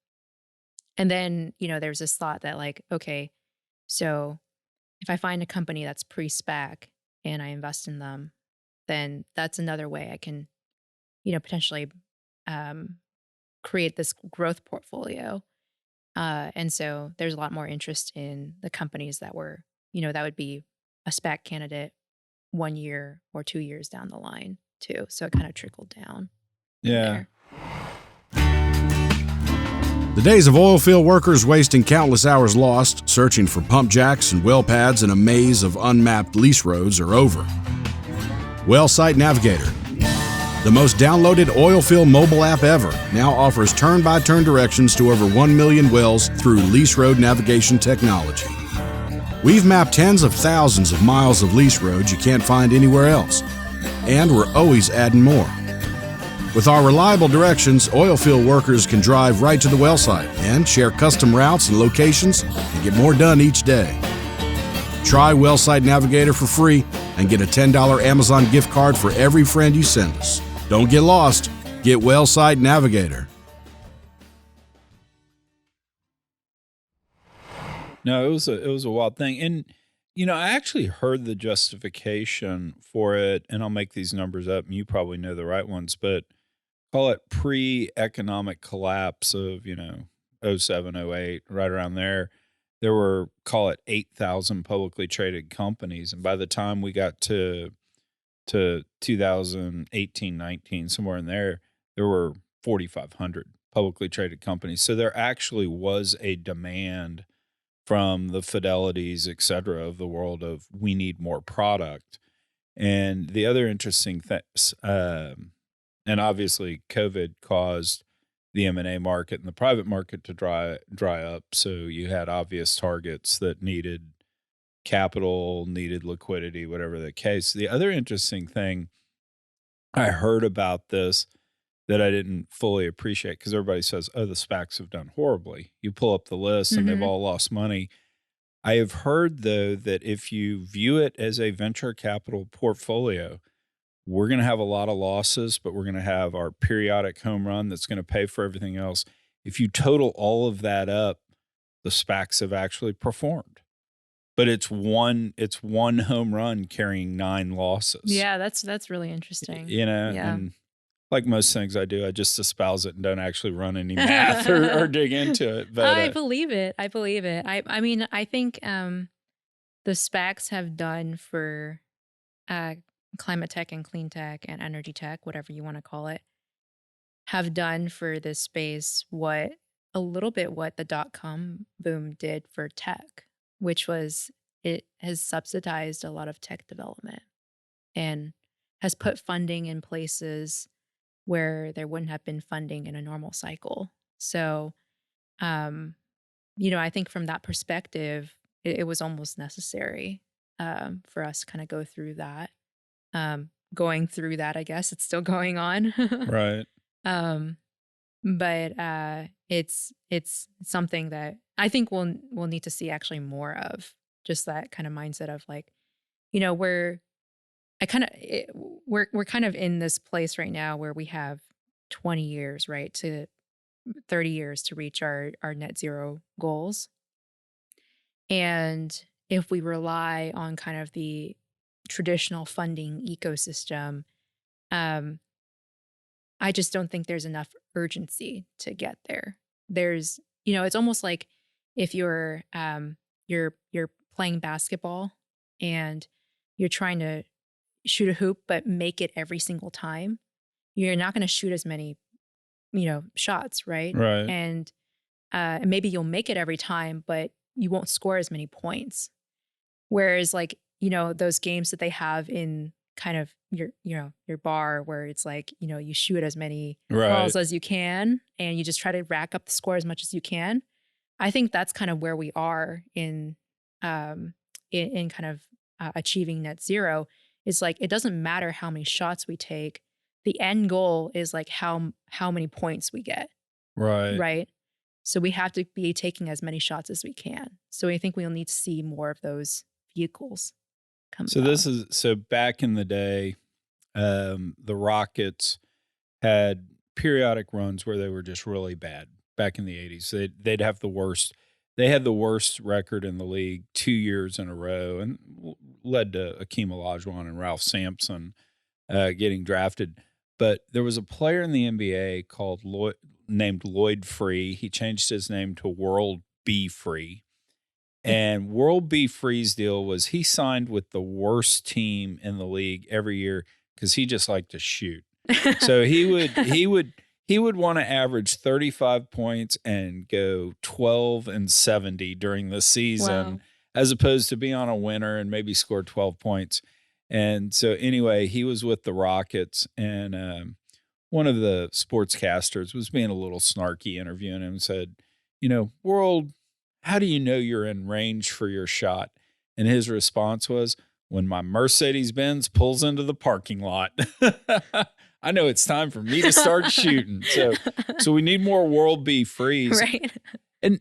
there's this thought that like, okay, so if I find a company that's pre-SPAC and I invest in them, then that's another way I can, potentially create this growth portfolio. And so there's a lot more interest in the companies that were, that would be a SPAC candidate 1 year or 2 years down the line too. So it kind of trickled down. Yeah. The days of oilfield workers wasting countless hours lost searching for pump jacks and well pads in a maze of unmapped lease roads are over. Well Site Navigator, the most downloaded oilfield mobile app ever, now offers turn-by-turn directions to over 1 million wells through lease road navigation technology. We've mapped tens of thousands of miles of lease roads you can't find anywhere else, and we're always adding more. With our reliable directions, oilfield workers can drive right to the well site and share custom routes and locations and get more done each day. Try Well Site Navigator for free and get a $10 Amazon gift card for every friend you send us. Don't get lost. Get Well Site Navigator. No, it was a wild thing. And, I actually heard the justification for it, and I'll make these numbers up, and you probably know the right ones, but call it pre-economic collapse of, 07, 08, right around there. There were, call it 8,000 publicly traded companies. And by the time we got to 2018, 19, somewhere in there were 4,500 publicly traded companies. So there actually was a demand from the Fidelities, et cetera, of the world of we need more product. And the other interesting things, and obviously COVID caused the M&A market and the private market to dry up. So you had obvious targets that needed capital, needed liquidity, whatever the case. The other interesting thing I heard about this that I didn't fully appreciate, because everybody says, oh, the SPACs have done horribly. You pull up the list and they've all lost money. I have heard, though, that if you view it as a venture capital portfolio, we're going to have a lot of losses, but we're going to have our periodic home run that's going to pay for everything else. If you total all of that up, the SPACs have actually performed. But it's one home run carrying 9 losses. Yeah, that's really interesting. And like most things I do, I just espouse it and don't actually run any math or dig into it. But I believe it. I mean, I think the SPACs have done for climate tech and clean tech and energy tech, whatever you want to call it, have done for this space what the dot-com boom did for tech, which was it has subsidized a lot of tech development and has put funding in places where there wouldn't have been funding in a normal cycle. So, I think from that perspective, it was almost necessary for us to kind of go through that. Going through that, I guess it's still going on. right. But it's something that I think we'll need to see actually more of, just that kind of mindset of like, we're kind of in this place right now where we have 20 years, right, to 30 years to reach our net zero goals. And if we rely on kind of the traditional funding ecosystem, I just don't think there's enough urgency to get there. There's, it's almost like if you're playing basketball and you're trying to shoot a hoop but make it every single time, you're not going to shoot as many, shots, right? Right. And maybe you'll make it every time, but you won't score as many points. Whereas like, those games that they have in kind of your bar where it's like, you shoot as many Right. balls as you can and you just try to rack up the score as much as you can. I think that's kind of where we are in kind of achieving net zero. It's like, it doesn't matter how many shots we take. The end goal is like how many points we get. Right. Right. So we have to be taking as many shots as we can. So I think we'll need to see more of those vehicles come So about. so back in the day, the Rockets had periodic runs where they were just really bad. Back in the 80s, they'd have the worst. They had the worst record in the league 2 years in a row, and led to Akeem Olajuwon and Ralph Sampson getting drafted. But there was a player in the NBA named Lloyd Free. He changed his name to World B. Free. And World B. Free's deal was he signed with the worst team in the league every year because he just liked to shoot. So he would want to average 35 points and go 12 and 70 during the season, Wow. as opposed to be on a winner and maybe score 12 points. And so anyway, he was with the Rockets, and one of the sportscasters was being a little snarky, interviewing him, and said, World, how do you know you're in range for your shot? And his response was, when my Mercedes-Benz pulls into the parking lot, I know it's time for me to start shooting. So we need more World B. Frees. Right. And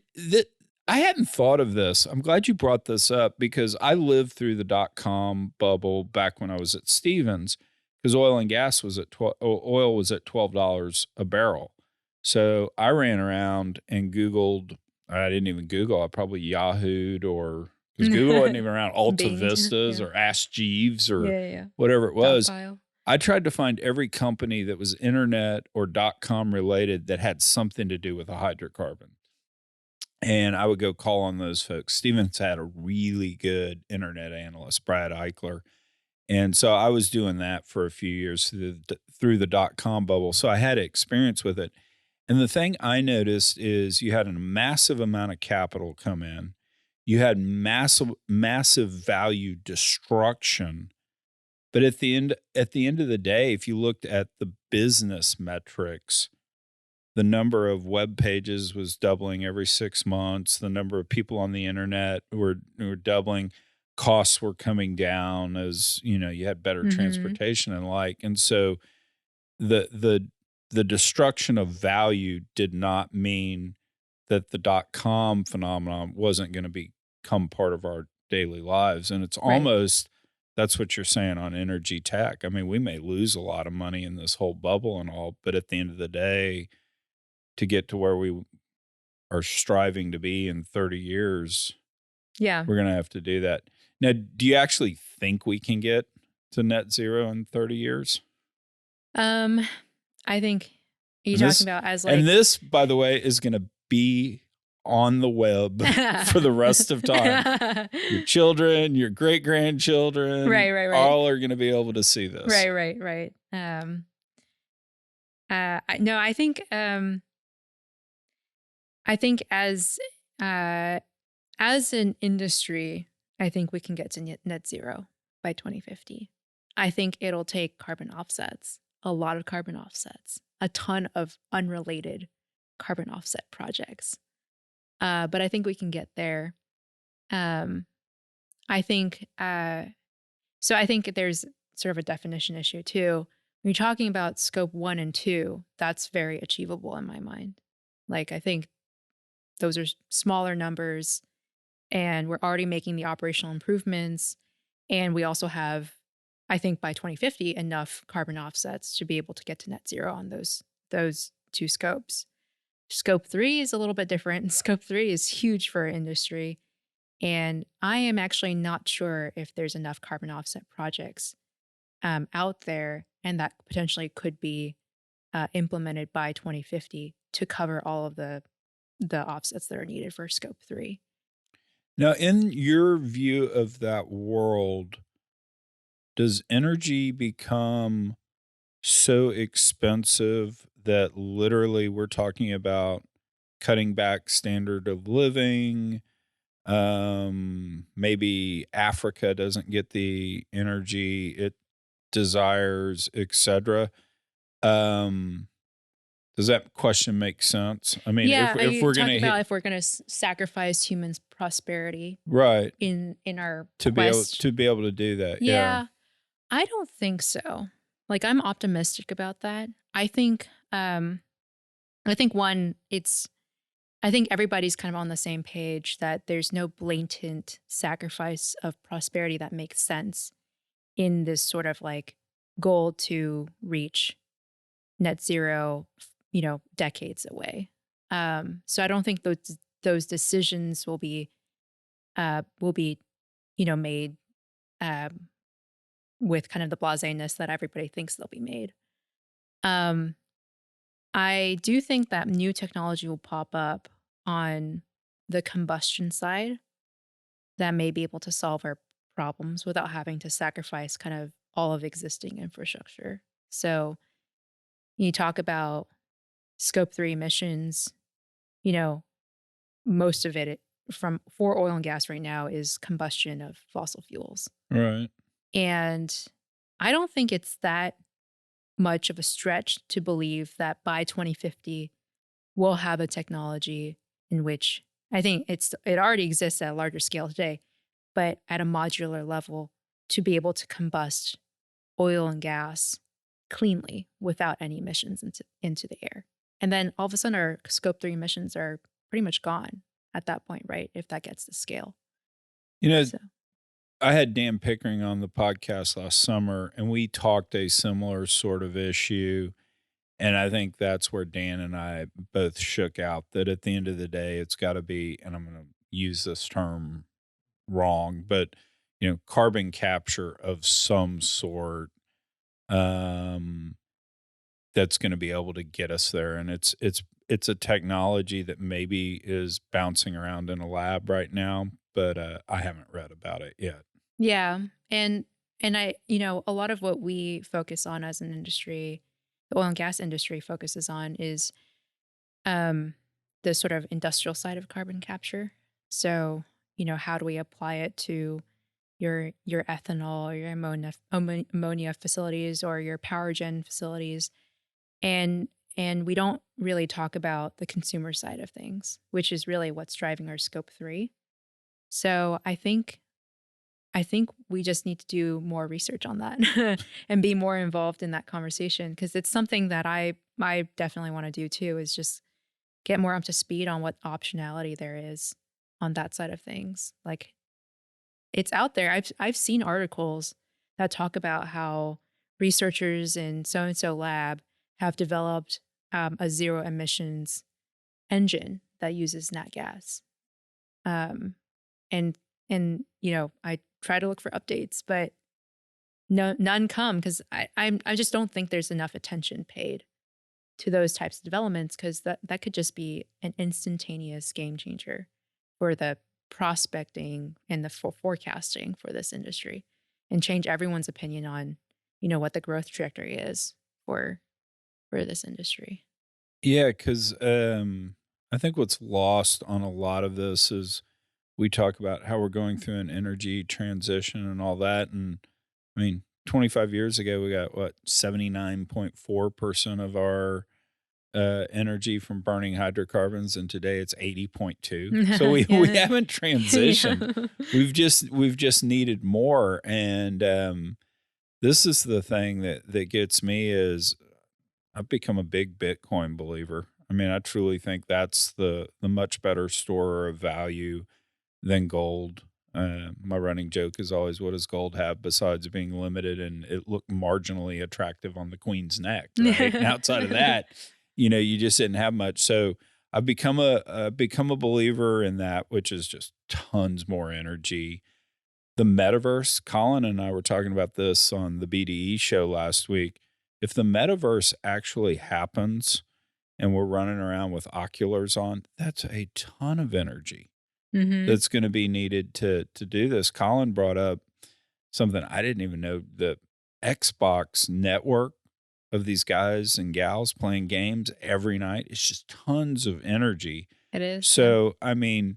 I hadn't thought of this. I'm glad you brought this up because I lived through the .com bubble back when I was at Stevens, because oil and gas was at oil was at $12 a barrel. So I ran around and Googled. I didn't even Google. I probably Yahoo'd, or because Google wasn't even around, Alta Binged, Vistas yeah. or Ask Jeeves or Yeah. whatever it was. Dogpile. I tried to find every company that was internet or .com related that had something to do with a hydrocarbon. And I would go call on those folks. Stevens had a really good internet analyst, Brad Eichler. And so I was doing that for a few years through the .com bubble. So I had experience with it. And the thing I noticed is you had a massive amount of capital come in. You had massive value destruction. But at the end of the day, if you looked at the business metrics, the number of web pages was doubling every 6 months. The number of people on the internet were doubling. Costs were coming down as you had better transportation and like. And so the destruction of value did not mean that the .com phenomenon wasn't going to become part of our daily lives. And it's almost, that's what you're saying on energy tech. I mean, we may lose a lot of money in this whole bubble and all, but at the end of the day, to get to where we are striving to be in 30 years, we're going to have to do that. Now, do you actually think we can get to net zero in 30 years? I think, are you talking about as like... And this, by the way, is going to be on the web for the rest of time. Your children, your great-grandchildren, right. all are going to be able to see this. Right. No, I think as an industry, I think we can get to net zero by 2050. I think it'll take carbon offsets, a lot of carbon offsets, a ton of unrelated carbon offset projects. But I think we can get there. I think there's sort of a definition issue too. When you're talking about scope 1 and 2, that's very achievable in my mind. Like, I think those are smaller numbers and we're already making the operational improvements. And we also have, I think by 2050, enough carbon offsets to be able to get to net zero on those two scopes. Scope 3 is a little bit different. Scope 3 is huge for our industry. And I am actually not sure if there's enough carbon offset projects out there, and that potentially could be implemented by 2050 to cover all of the offsets that are needed for Scope 3. Now, in your view of that world, does energy become so expensive that literally we're talking about cutting back standard of living? Maybe Africa doesn't get the energy it desires, etc. Um, does that question make sense? I mean, Yeah, if I we're talk gonna about hit if we're going to sacrifice humans' prosperity right in our to quest. be able to do that, yeah, Yeah, I don't think so. Like, I'm optimistic about that. I think one, I think everybody's kind of on the same page that there's no blatant sacrifice of prosperity that makes sense in this sort of like goal to reach net zero, decades away. So I don't think those decisions will be, made um, with kind of the blaseness that everybody thinks they'll be made. Um, I do think that new technology will pop up on the combustion side that may be able to solve our problems without having to sacrifice kind of all of existing infrastructure. So you talk about Scope 3 emissions, you know, most of it for oil and gas right now is combustion of fossil fuels. right. And I don't think it's that much of a stretch to believe that by 2050 we'll have a technology in which I think it already exists at a larger scale today, but at a modular level to be able to combust oil and gas cleanly without any emissions into the air. And then all of a sudden our Scope 3 emissions are pretty much gone at that point, right? If that gets to scale. You know, So I had Dan Pickering on the podcast last summer, and we talked a similar sort of issue. And I think that's where Dan and I both shook out that at the end of the day, it's got to be, and I'm going to use this term wrong, but carbon capture of some sort, um, that's going to be able to get us there. And it's a technology that maybe is bouncing around in a lab right now, but I haven't read about it yet. yeah. And I, a lot of what we focus on as an industry, the oil and gas industry focuses on is um, the sort of industrial side of carbon capture. So, how do we apply it to your ethanol or your ammonia facilities or your power gen facilities? And we don't really talk about the consumer side of things, which is really what's driving our Scope 3. So I think we just need to do more research on that and be more involved in that conversation, because it's something that I definitely want to do too, is just get more up to speed on what optionality there is on that side of things. Like, it's out there. I've seen articles that talk about how researchers in so and so lab have developed a zero emissions engine that uses nat gas. Um, and I try to look for updates, but none come, because I just don't think there's enough attention paid to those types of developments, because that could just be an instantaneous game changer for the prospecting and the forecasting for this industry, and change everyone's opinion on what the growth trajectory is for this industry. Yeah, because I think what's lost on a lot of this is we talk about how we're going through an energy transition and all that. And I mean, 25 years ago, we got 79.4% of our energy from burning hydrocarbons, and today it's 80.2. So we haven't transitioned. Yeah. We've just needed more. And this is the thing that gets me is I've become a big Bitcoin believer. I mean, I truly think that's the much better store of value than gold. My running joke is always, what does gold have besides being limited and it looked marginally attractive on the queen's neck, right? And outside of that, you just didn't have much. So I've become a believer in that, which is just tons more energy. The metaverse, Colin and I were talking about this on the BDE show last week. If the metaverse actually happens and we're running around with oculars on, that's a ton of energy Mm-hmm. that's going to be needed to do this. Colin brought up something I didn't even know, the Xbox network of these guys and gals playing games every night. It's just tons of energy. It is. Yeah. So, I mean,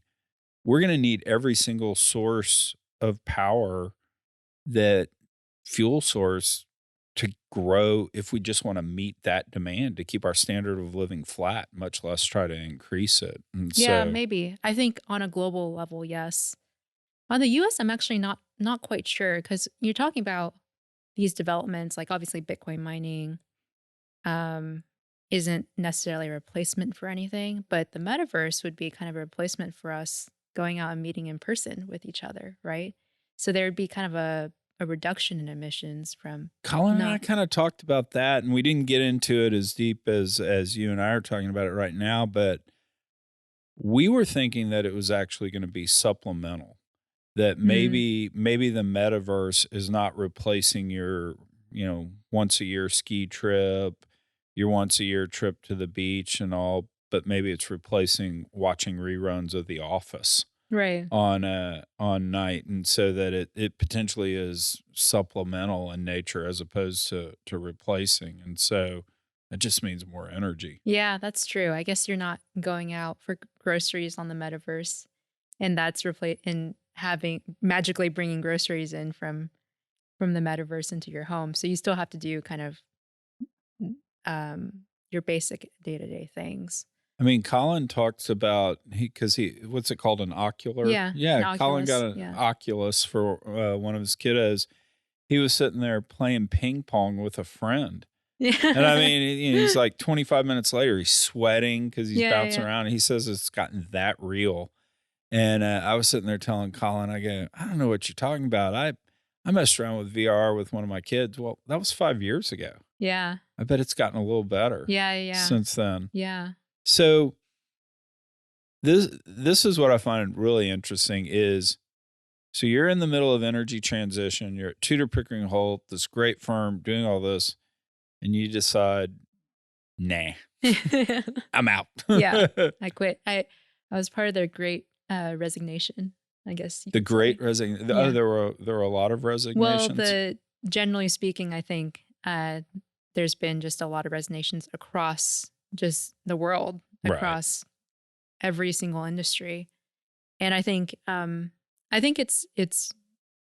we're going to need every single source of power, that fuel source, to grow if we just want to meet that demand to keep our standard of living flat, much less try to increase it. And Yeah, so, maybe. I think on a global level, yes. On the US, I'm actually not quite sure, because you're talking about these developments, like obviously Bitcoin mining um, isn't necessarily a replacement for anything, but the metaverse would be kind of a replacement for us going out and meeting in person with each other, right? So there would be kind of a reduction in emissions from Colin and I not. kind of talked about that, and we didn't get into it as deep as you and I are talking about it right now, but we were thinking that it was actually going to be supplemental, that Mm, maybe the metaverse is not replacing your, once a year ski trip, your once a year trip to the beach and all, but maybe it's replacing watching reruns of The Office right. on night, and so that it potentially is supplemental in nature as opposed to replacing. And so it just means more energy. Yeah, that's true. I guess you're not going out for groceries on the metaverse, and that's replace and having magically bringing groceries in from the metaverse into your home. So you still have to do kind of your basic day-to-day things. I mean, Colin talks about because what's it called, an ocular? Yeah, an Yeah, Colin got Oculus. an Yeah. Oculus for one of his kiddos. He was sitting there playing ping pong with a friend. And I Yeah. mean, he's like 25 minutes later, he's sweating because he's Yeah, bouncing yeah. around. And he says it's gotten that real. And I was sitting there telling Colin, I go, I don't know what you're talking about. I messed around with VR with one of my kids. Well, that was 5 years ago. Yeah. I bet it's gotten a little better Yeah, yeah. since then. Yeah. So this is what I find really interesting is, so you're in the middle of energy transition. You're at Tudor Pickering Holt, this great firm, doing all this, and you decide, nah, I'm out. Yeah. I quit. I was part of their great resignation, I guess you The could say. great resignation. Oh, Yeah. there were a lot of Well, resignations. generally speaking, I think there's been just a lot of resignations across just the world, Right. across every single industry. And I think it's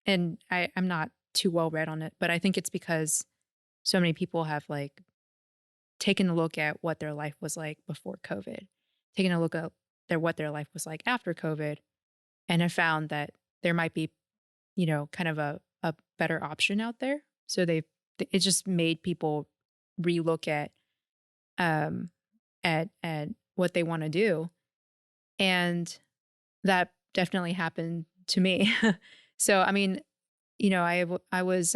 and I'm not too well read on it, but I think it's because so many people have like taken a look at what their life was like before COVID, taken a look at what their life was like after COVID, and have found that there might be, kind of a better option out there. So it just made people relook um at what they want to do. And that definitely happened to me. So I mean, I was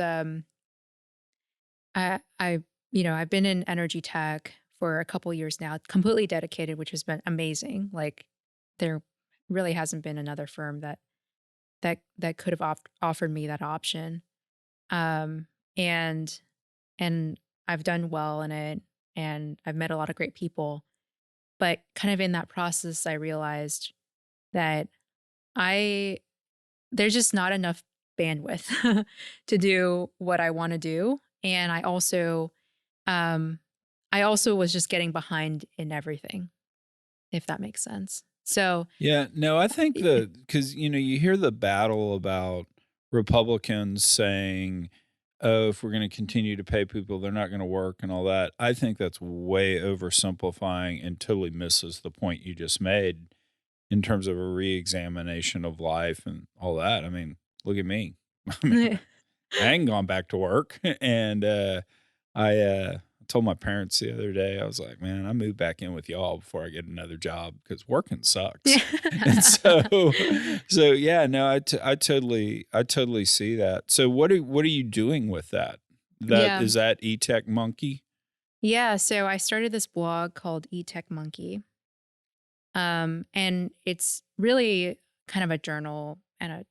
I've been in energy tech for a couple years now, completely dedicated, which has been amazing. Like there really hasn't been another firm that could have offered me that option. Um and and I've done well in it, and I've met a lot of great people. But kind of in that process, I realized that I there's just not enough bandwidth to do what I want to do. And um I also was just getting behind in everything, if that makes sense. So Yeah, no, I think y- because, you hear the battle about Republicans saying, oh, if we're going to continue to pay people, they're not going to work and all that. I think that's way oversimplifying and totally misses the point you just made in terms of a reexamination of life and all that. I mean, look at me. I mean, I ain't gone back to work. And I told my parents the other day, I was like, man, I moved back in with y'all before I get another job because working sucks. And so yeah, no, I totally see that. So what are you doing with that? yeah. Is that EtechMonkey? Yeah, so I started this blog called EtechMonkey, And it's really kind of a journal and a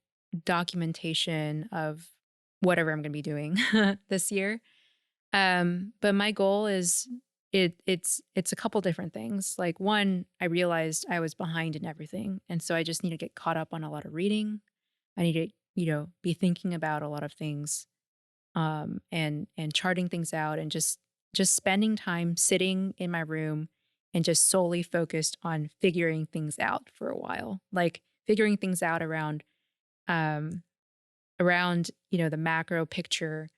documentation of whatever I'm going to be doing this year. But my goal is it's a couple different things. Like one, I realized I was behind in everything, and so I just need to get caught up on a lot of reading. I need to, be thinking about a lot of things, and charting things out, and just spending time sitting in my room and just solely focused on figuring things out for a while, like figuring things out um, around the macro picture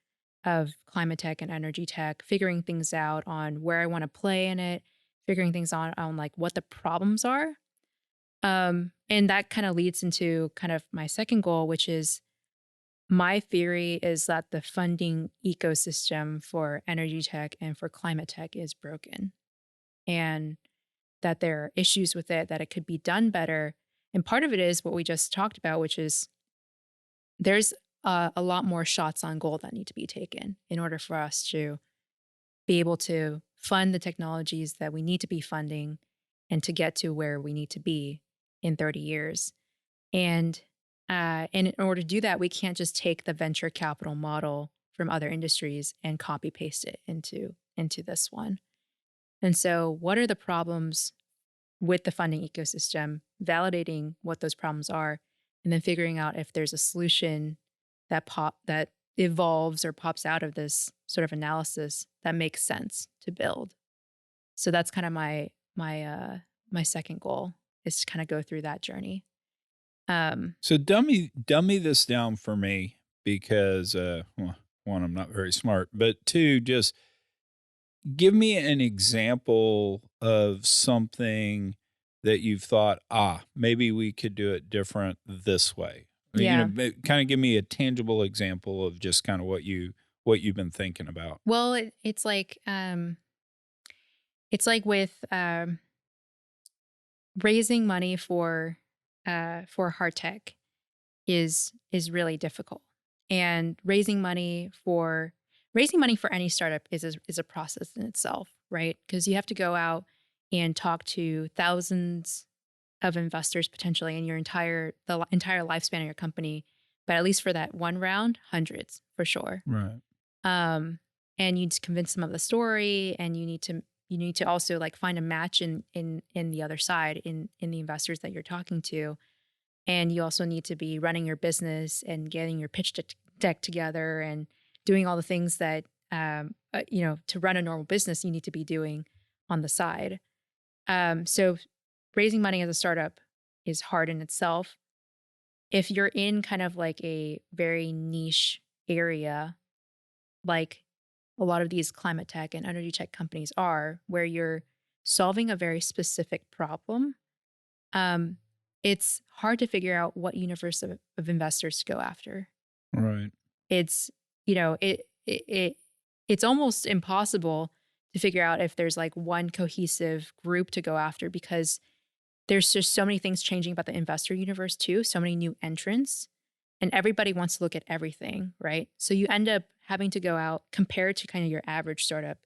of climate tech and energy tech, figuring things out on where I want to play in it, figuring things on like what the problems are. And that kind of leads into kind of my second goal, which is my theory is that the funding ecosystem for energy tech and for climate tech is broken, and that there are issues with it, that it could be done better. And part of it is what we just talked about, which is there's a lot more shots on goal that need to be taken in order for us to be able to fund the technologies that we need to be funding and to get to where we need to be in 30 years. And in order to do that, we can't just take the venture capital model from other industries and copy paste it into this one. And so what are the problems with the funding ecosystem, validating what those problems are, and then figuring out if there's a solution that evolves or pops out of this sort of analysis that makes sense to build. So that's kind of my second goal, is to kind of go through that journey. So dummy this down for me, because well, one, I'm not very smart, but two, just give me an example of something that you've thought, maybe we could do it different this way. Or, Yeah. Kind of give me a tangible example of just kind of what you've been thinking about. Well, it's like with raising money for hard tech is really difficult, and raising money for any startup is a process in itself, right? Because you have to go out and talk to thousands of investors potentially in the entire lifespan of your company, but at least for that one round, hundreds for sure. Right. And you need to convince them of the story, and you need to also like find a match in the other side, in the investors that you're talking to. And you also need to be running your business and getting your pitch deck together and doing all the things that to run a normal business you need to be doing on the side. So raising money as a startup is hard in itself. If you're in kind of like a very niche area, like a lot of these climate tech and energy tech companies are, where you're solving a very specific problem, it's hard to figure out what universe of investors to go after. Right. It's, it's almost impossible to figure out if there's like one cohesive group to go after, because there's just so many things changing about the investor universe too, so many new entrants, and everybody wants to look at everything, right? So you end up having to go out, compared to kind of your average startup,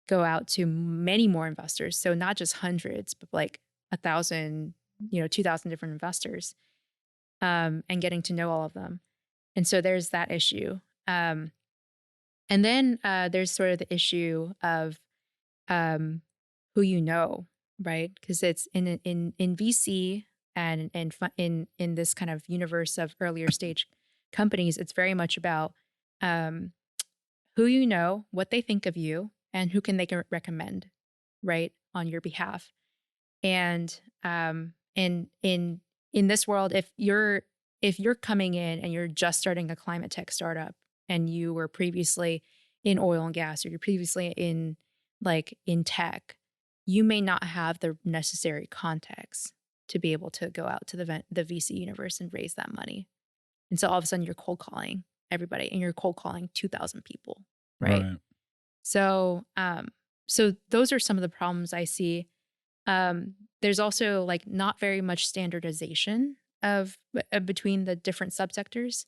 go out to many more investors. So not just hundreds, but like 1,000, 2,000 different investors, and getting to know all of them. And so there's that issue. And then there's sort of the issue of who you know, right? Because it's in VC and in this kind of universe of earlier stage companies, it's very much about who you know, what they think of you, and who they can recommend, right, on your behalf. And in this world, if you're coming in and you're just starting a climate tech startup, and you were previously in oil and gas, or you're previously in tech, you may not have the necessary context to be able to go out to the VC universe and raise that money. And so all of a sudden you're cold calling everybody, and you're cold calling 2,000 people, right? So so those are some of the problems I see. There's also like not very much standardization of between the different subsectors.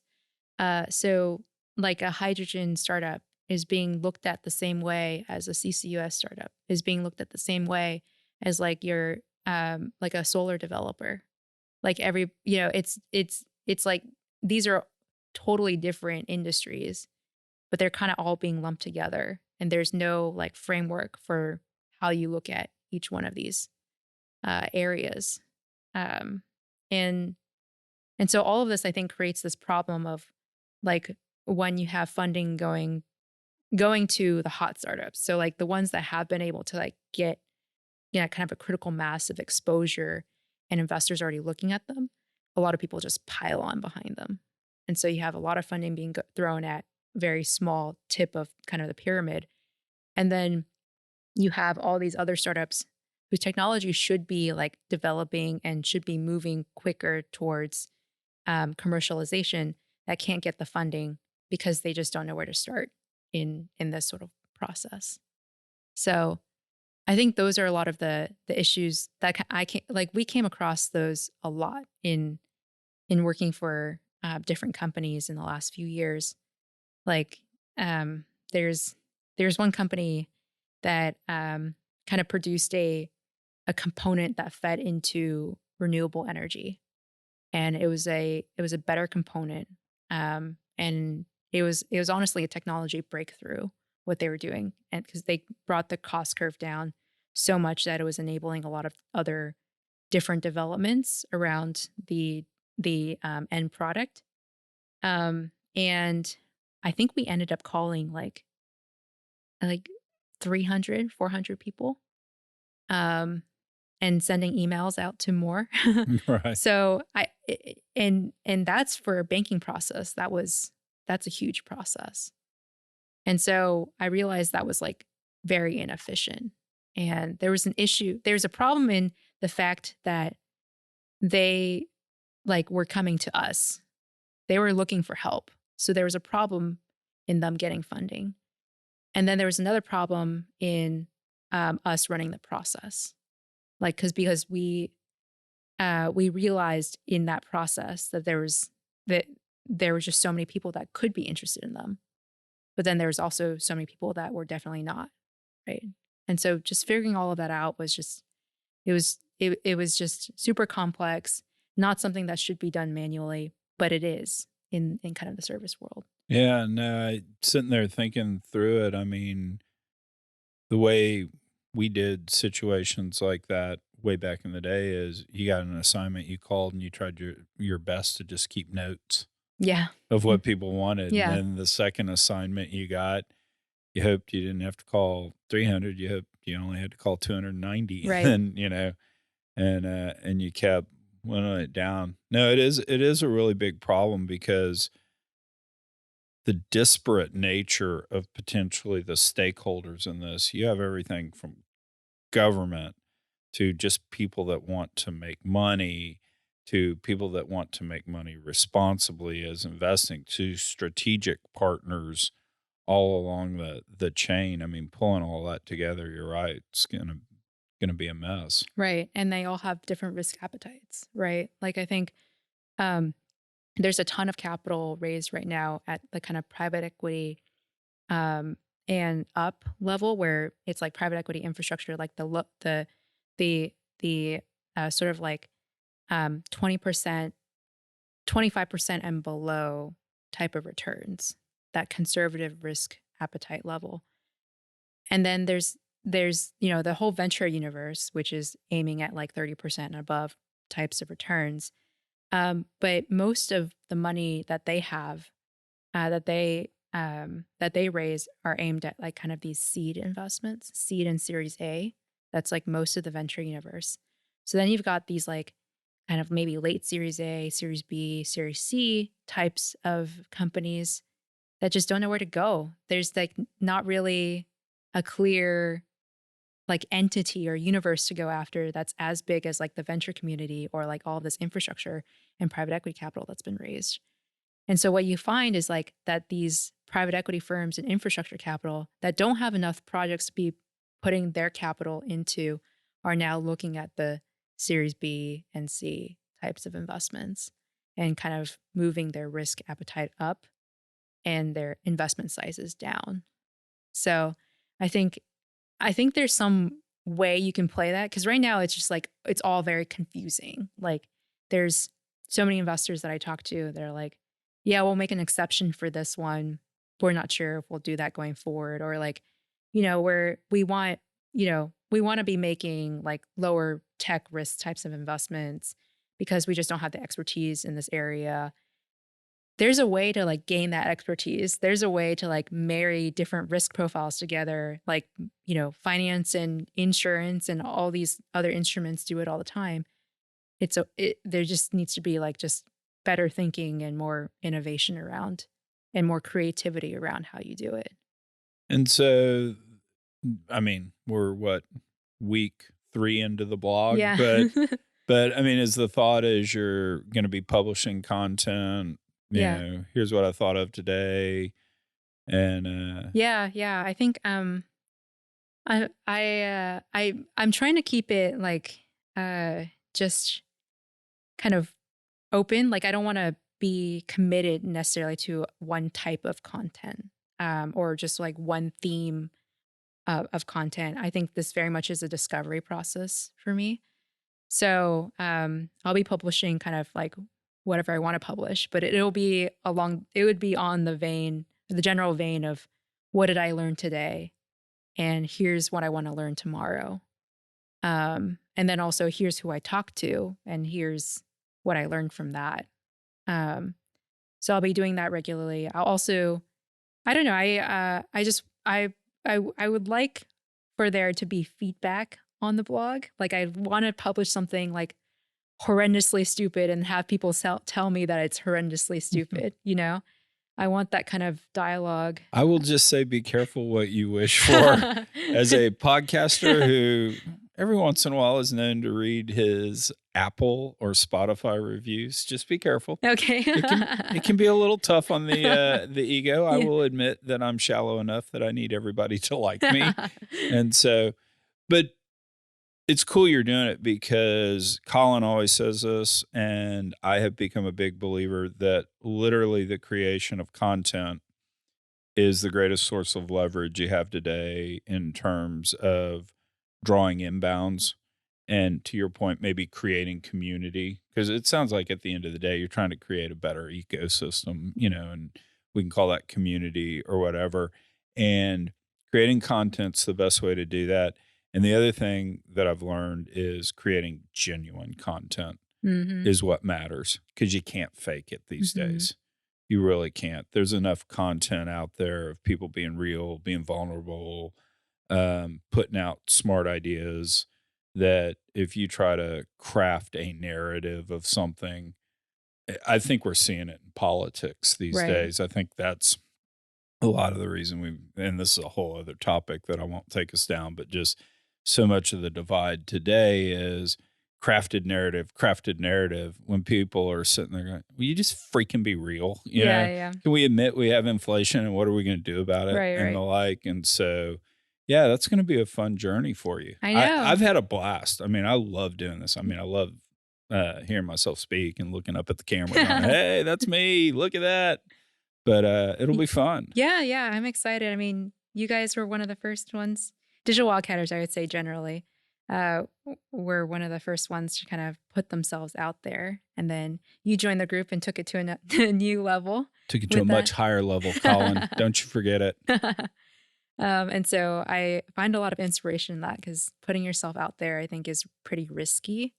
So like a hydrogen startup is being looked at the same way as a CCUS startup, is being looked at the same way as like your like a solar developer. Like it's like these are totally different industries, but they're kind of all being lumped together, and there's no like framework for how you look at each one of these areas. Um, and and so all of this, I think, creates this problem of like when you have funding going to the hot startups. So like the ones that have been able to like get, kind of a critical mass of exposure and investors already looking at them, a lot of people just pile on behind them. And so you have a lot of funding being thrown at very small tip of kind of the pyramid. And then you have all these other startups whose technology should be like developing and should be moving quicker towards commercialization that can't get the funding because they just don't know where to start in this sort of process. So I think those are a lot of the issues that we came across those a lot in working for different companies in the last few years. Like there's one company that kind of produced a component that fed into renewable energy, and it was a better component, and it was honestly a technology breakthrough what they were doing, and because they brought the cost curve down so much that it was enabling a lot of other different developments around the end product. And I think we ended up calling like 300, 400 people, and sending emails out to more. Right. So and that's for a banking process. That's a huge process. And so I realized that was like very inefficient. And there was an issue. There's a problem in the fact that they like were coming to us. They were looking for help. So there was a problem in them getting funding. And then there was another problem in us running the process. Like, because we realized in that process that there were just so many people that could be interested in them. But then there was also so many people that were definitely not, right? And so just figuring all of that out was just, it was just super complex, not something that should be done manually, but it is in kind of the service world. Yeah, no, sitting there thinking through it, I mean, the way we did situations like that way back in the day is you got an assignment, you called and you tried your best to just keep notes Yeah. of what people wanted. Yeah. And then the second assignment you got, you hoped you didn't have to call 300, you hoped you only had to call 290. Right. And, and you kept whittling it down. No, it is a really big problem because the disparate nature of potentially the stakeholders in this. You have everything from government to just people that want to make money, to people that want to make money responsibly as investing, to strategic partners all along the chain. I mean, pulling all that together, you're right, it's gonna be a mess. Right. And they all have different risk appetites, right? Like I think there's a ton of capital raised right now at the kind of private equity and up level, where it's like private equity infrastructure, like the sort of like 20%, 25% and below type of returns, that conservative risk appetite level. And then there's the whole venture universe, which is aiming at like 30% and above types of returns. But most of the money that they have, that they raise, are aimed at like kind of these seed investments, seed and Series A. That's like most of the venture universe. So then you've got these like kind of maybe late Series A, Series B, Series C types of companies that just don't know where to go. There's like not really a clear like entity or universe to go after that's as big as like the venture community or like all of this infrastructure and private equity capital that's been raised. And so what you find is like that these private equity firms and infrastructure capital that don't have enough projects to be putting their capital into are now looking at the Series B and C types of investments and kind of moving their risk appetite up and their investment sizes down. So I think there's some way you can play that. Because right now it's just like, it's all very confusing. Like there's so many investors that I talk to that are like, yeah, we'll make an exception for this one. We're not sure if we'll do that going forward. Or like, we want to be making like lower tech risk types of investments because we just don't have the expertise in this area. There's a way to like gain that expertise. There's a way to like marry different risk profiles together, like, finance and insurance and all these other instruments do it all the time. There just needs to be like just better thinking and more innovation around and more creativity around how you do it. And so, I mean, we're week 3 into the blog, Yeah. but I mean, is the thought is you're going to be publishing content, Yeah. here's what I thought of today. And, Yeah. I think, I'm trying to keep it like, just kind of open. Like I don't want to be committed necessarily to one type of content, or just like one theme of content. I think this very much is a discovery process for me. So I'll be publishing kind of like whatever I want to publish, but it would be on the general vein of what did I learn today? And here's what I want to learn tomorrow. And then also here's who I talked to and here's what I learned from that. So I'll be doing that regularly. I'll also, I don't know, I would like for there to be feedback on the blog. Like I want to publish something like horrendously stupid and have people tell me that it's horrendously stupid, I want that kind of dialogue. I will just say, be careful what you wish for. As a podcaster who every once in a while is known to read his Apple or Spotify reviews, just be careful. Okay. It can be a little tough on the ego. I will admit that I'm shallow enough that I need everybody to like me. And so, but it's cool you're doing it because Colin always says this, and I have become a big believer that literally the creation of content is the greatest source of leverage you have today in terms of drawing inbounds. And to your point, maybe creating community, because it sounds like at the end of the day, you're trying to create a better ecosystem, and we can call that community or whatever. And creating content's the best way to do that. And the other thing that I've learned is creating genuine content is what matters, because you can't fake it these days. You really can't. There's enough content out there of people being real, being vulnerable, putting out smart ideas, that if you try to craft a narrative of something, I think we're seeing it in politics these days. I think that's a lot of the reason and this is a whole other topic that I won't take us down, but just so much of the divide today is crafted narrative, when people are sitting there going, will you just freaking be real? Yeah. Can we admit we have inflation and what are we going to do about it? And the like. And so, yeah, that's going to be a fun journey for you. I know. I've had a blast. I mean, I love doing this. I mean, I love hearing myself speak and looking up at the camera going, hey, that's me. Look at that. But it'll be fun. Yeah. I'm excited. I mean, you guys were one of the first ones. Digital Wildcatters, I would say generally, were one of the first ones to kind of put themselves out there. And then you joined the group and took it to a new level. Took it to a much higher level, Colin. Don't you forget it. And so I find a lot of inspiration in that, because putting yourself out there, I think, is pretty risky.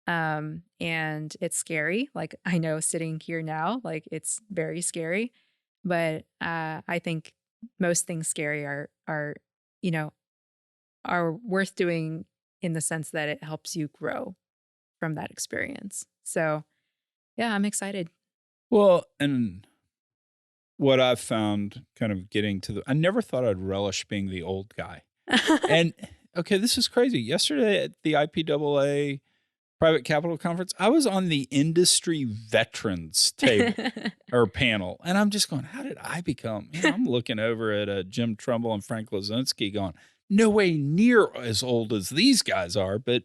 And it's scary. Like, I know sitting here now, like, it's very scary. But I think most things scary are worth doing in the sense that it helps you grow from that experience. So, yeah, I'm excited. Well, and what I've found kind of getting to I never thought I'd relish being the old guy. And, okay, this is crazy. Yesterday at the IPAA Private Capital Conference, I was on the industry veterans table or panel. And I'm just going, how did I become? I'm looking over at Jim Trumbull and Frank Lozinski going, no way near as old as these guys are. But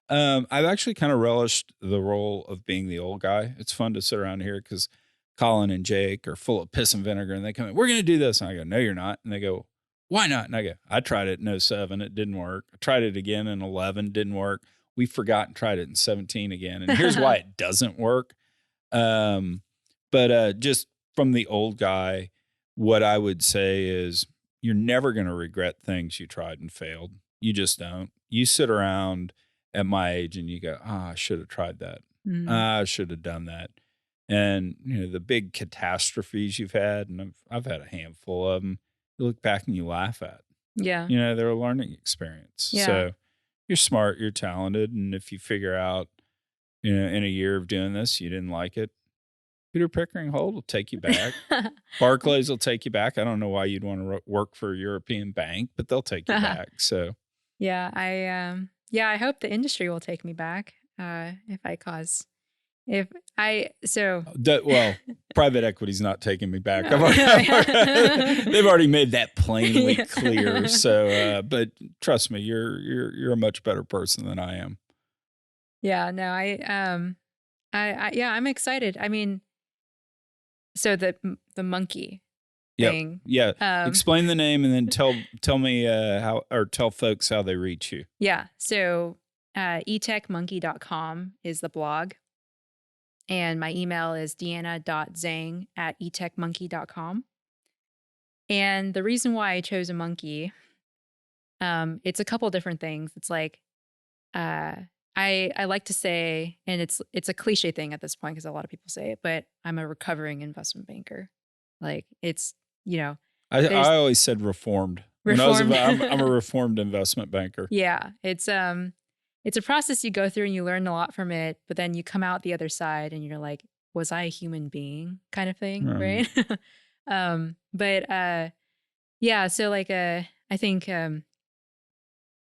I've actually kind of relished the role of being the old guy. It's fun to sit around here because Colin and Jake are full of piss and vinegar, and they come in, we're going to do this. And I go, no, you're not. And they go, Why not? And I go, I tried it in 07. It didn't work. I tried it again in 11. Didn't work. We forgot and tried it in 17 again. And here's why it doesn't work. But just from the old guy, what I would say is you're never going to regret things you tried and failed. You just don't. You sit around at my age and you go, I should have tried that. I should have done that. And, the big catastrophes you've had, and I've had a handful of them, you look back and you laugh at. Yeah. They're a learning experience. Yeah. So you're smart, you're talented. And if you figure out, in a year of doing this, you didn't like it, Tudor Pickering Holt will take you back. Barclays will take you back. I don't know why you'd want to work for a European bank, but they'll take you back. So yeah, I hope the industry will take me back well, private equity's not taking me back. They've already made that plainly clear. So, but trust me, you're a much better person than I am. Yeah, no, I'm excited. I mean, so the monkey thing. Yeah. Explain the name and then tell me tell folks how they reach you. Yeah. So EtechMonkey.com is the blog. And my email is deanna.zhang@etechmonkey.com. And the reason why I chose a monkey, it's a couple different things. It's like, I like to say, and it's a cliche thing at this point because a lot of people say it, but I'm a recovering investment banker. Like it's, I always said reformed. I'm a reformed investment banker. Yeah. It's a process you go through and you learn a lot from it, but then you come out the other side and you're like, was I a human being kind of thing? Right. Yeah. So like, I think, I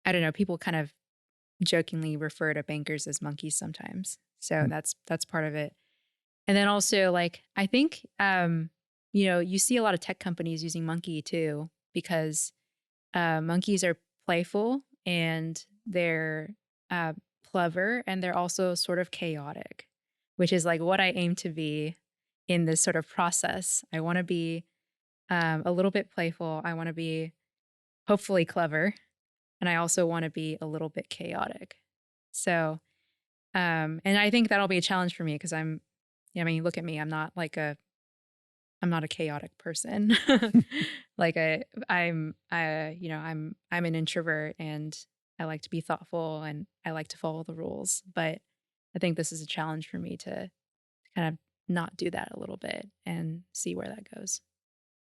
don't know, people kind of jokingly refer to bankers as monkeys sometimes. So that's part of it. And then also like, I think, you see a lot of tech companies using monkey too, because monkeys are playful and they're clever and they're also sort of chaotic, which is like what I aim to be in this sort of process. I want to be a little bit playful. I want to be hopefully clever. And I also want to be a little bit chaotic. So, and I think that'll be a challenge for me because look at me. I'm not a chaotic person. Like I'm an introvert and I like to be thoughtful and I like to follow the rules. But I think this is a challenge for me to kind of not do that a little bit and see where that goes.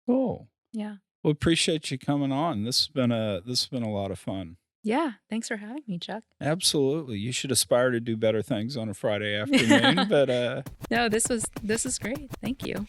Cool. Yeah. Well, appreciate you coming on. This has been a lot of fun. Yeah. Thanks for having me, Chuck. Absolutely. You should aspire to do better things on a Friday afternoon. But no, this is great. Thank you.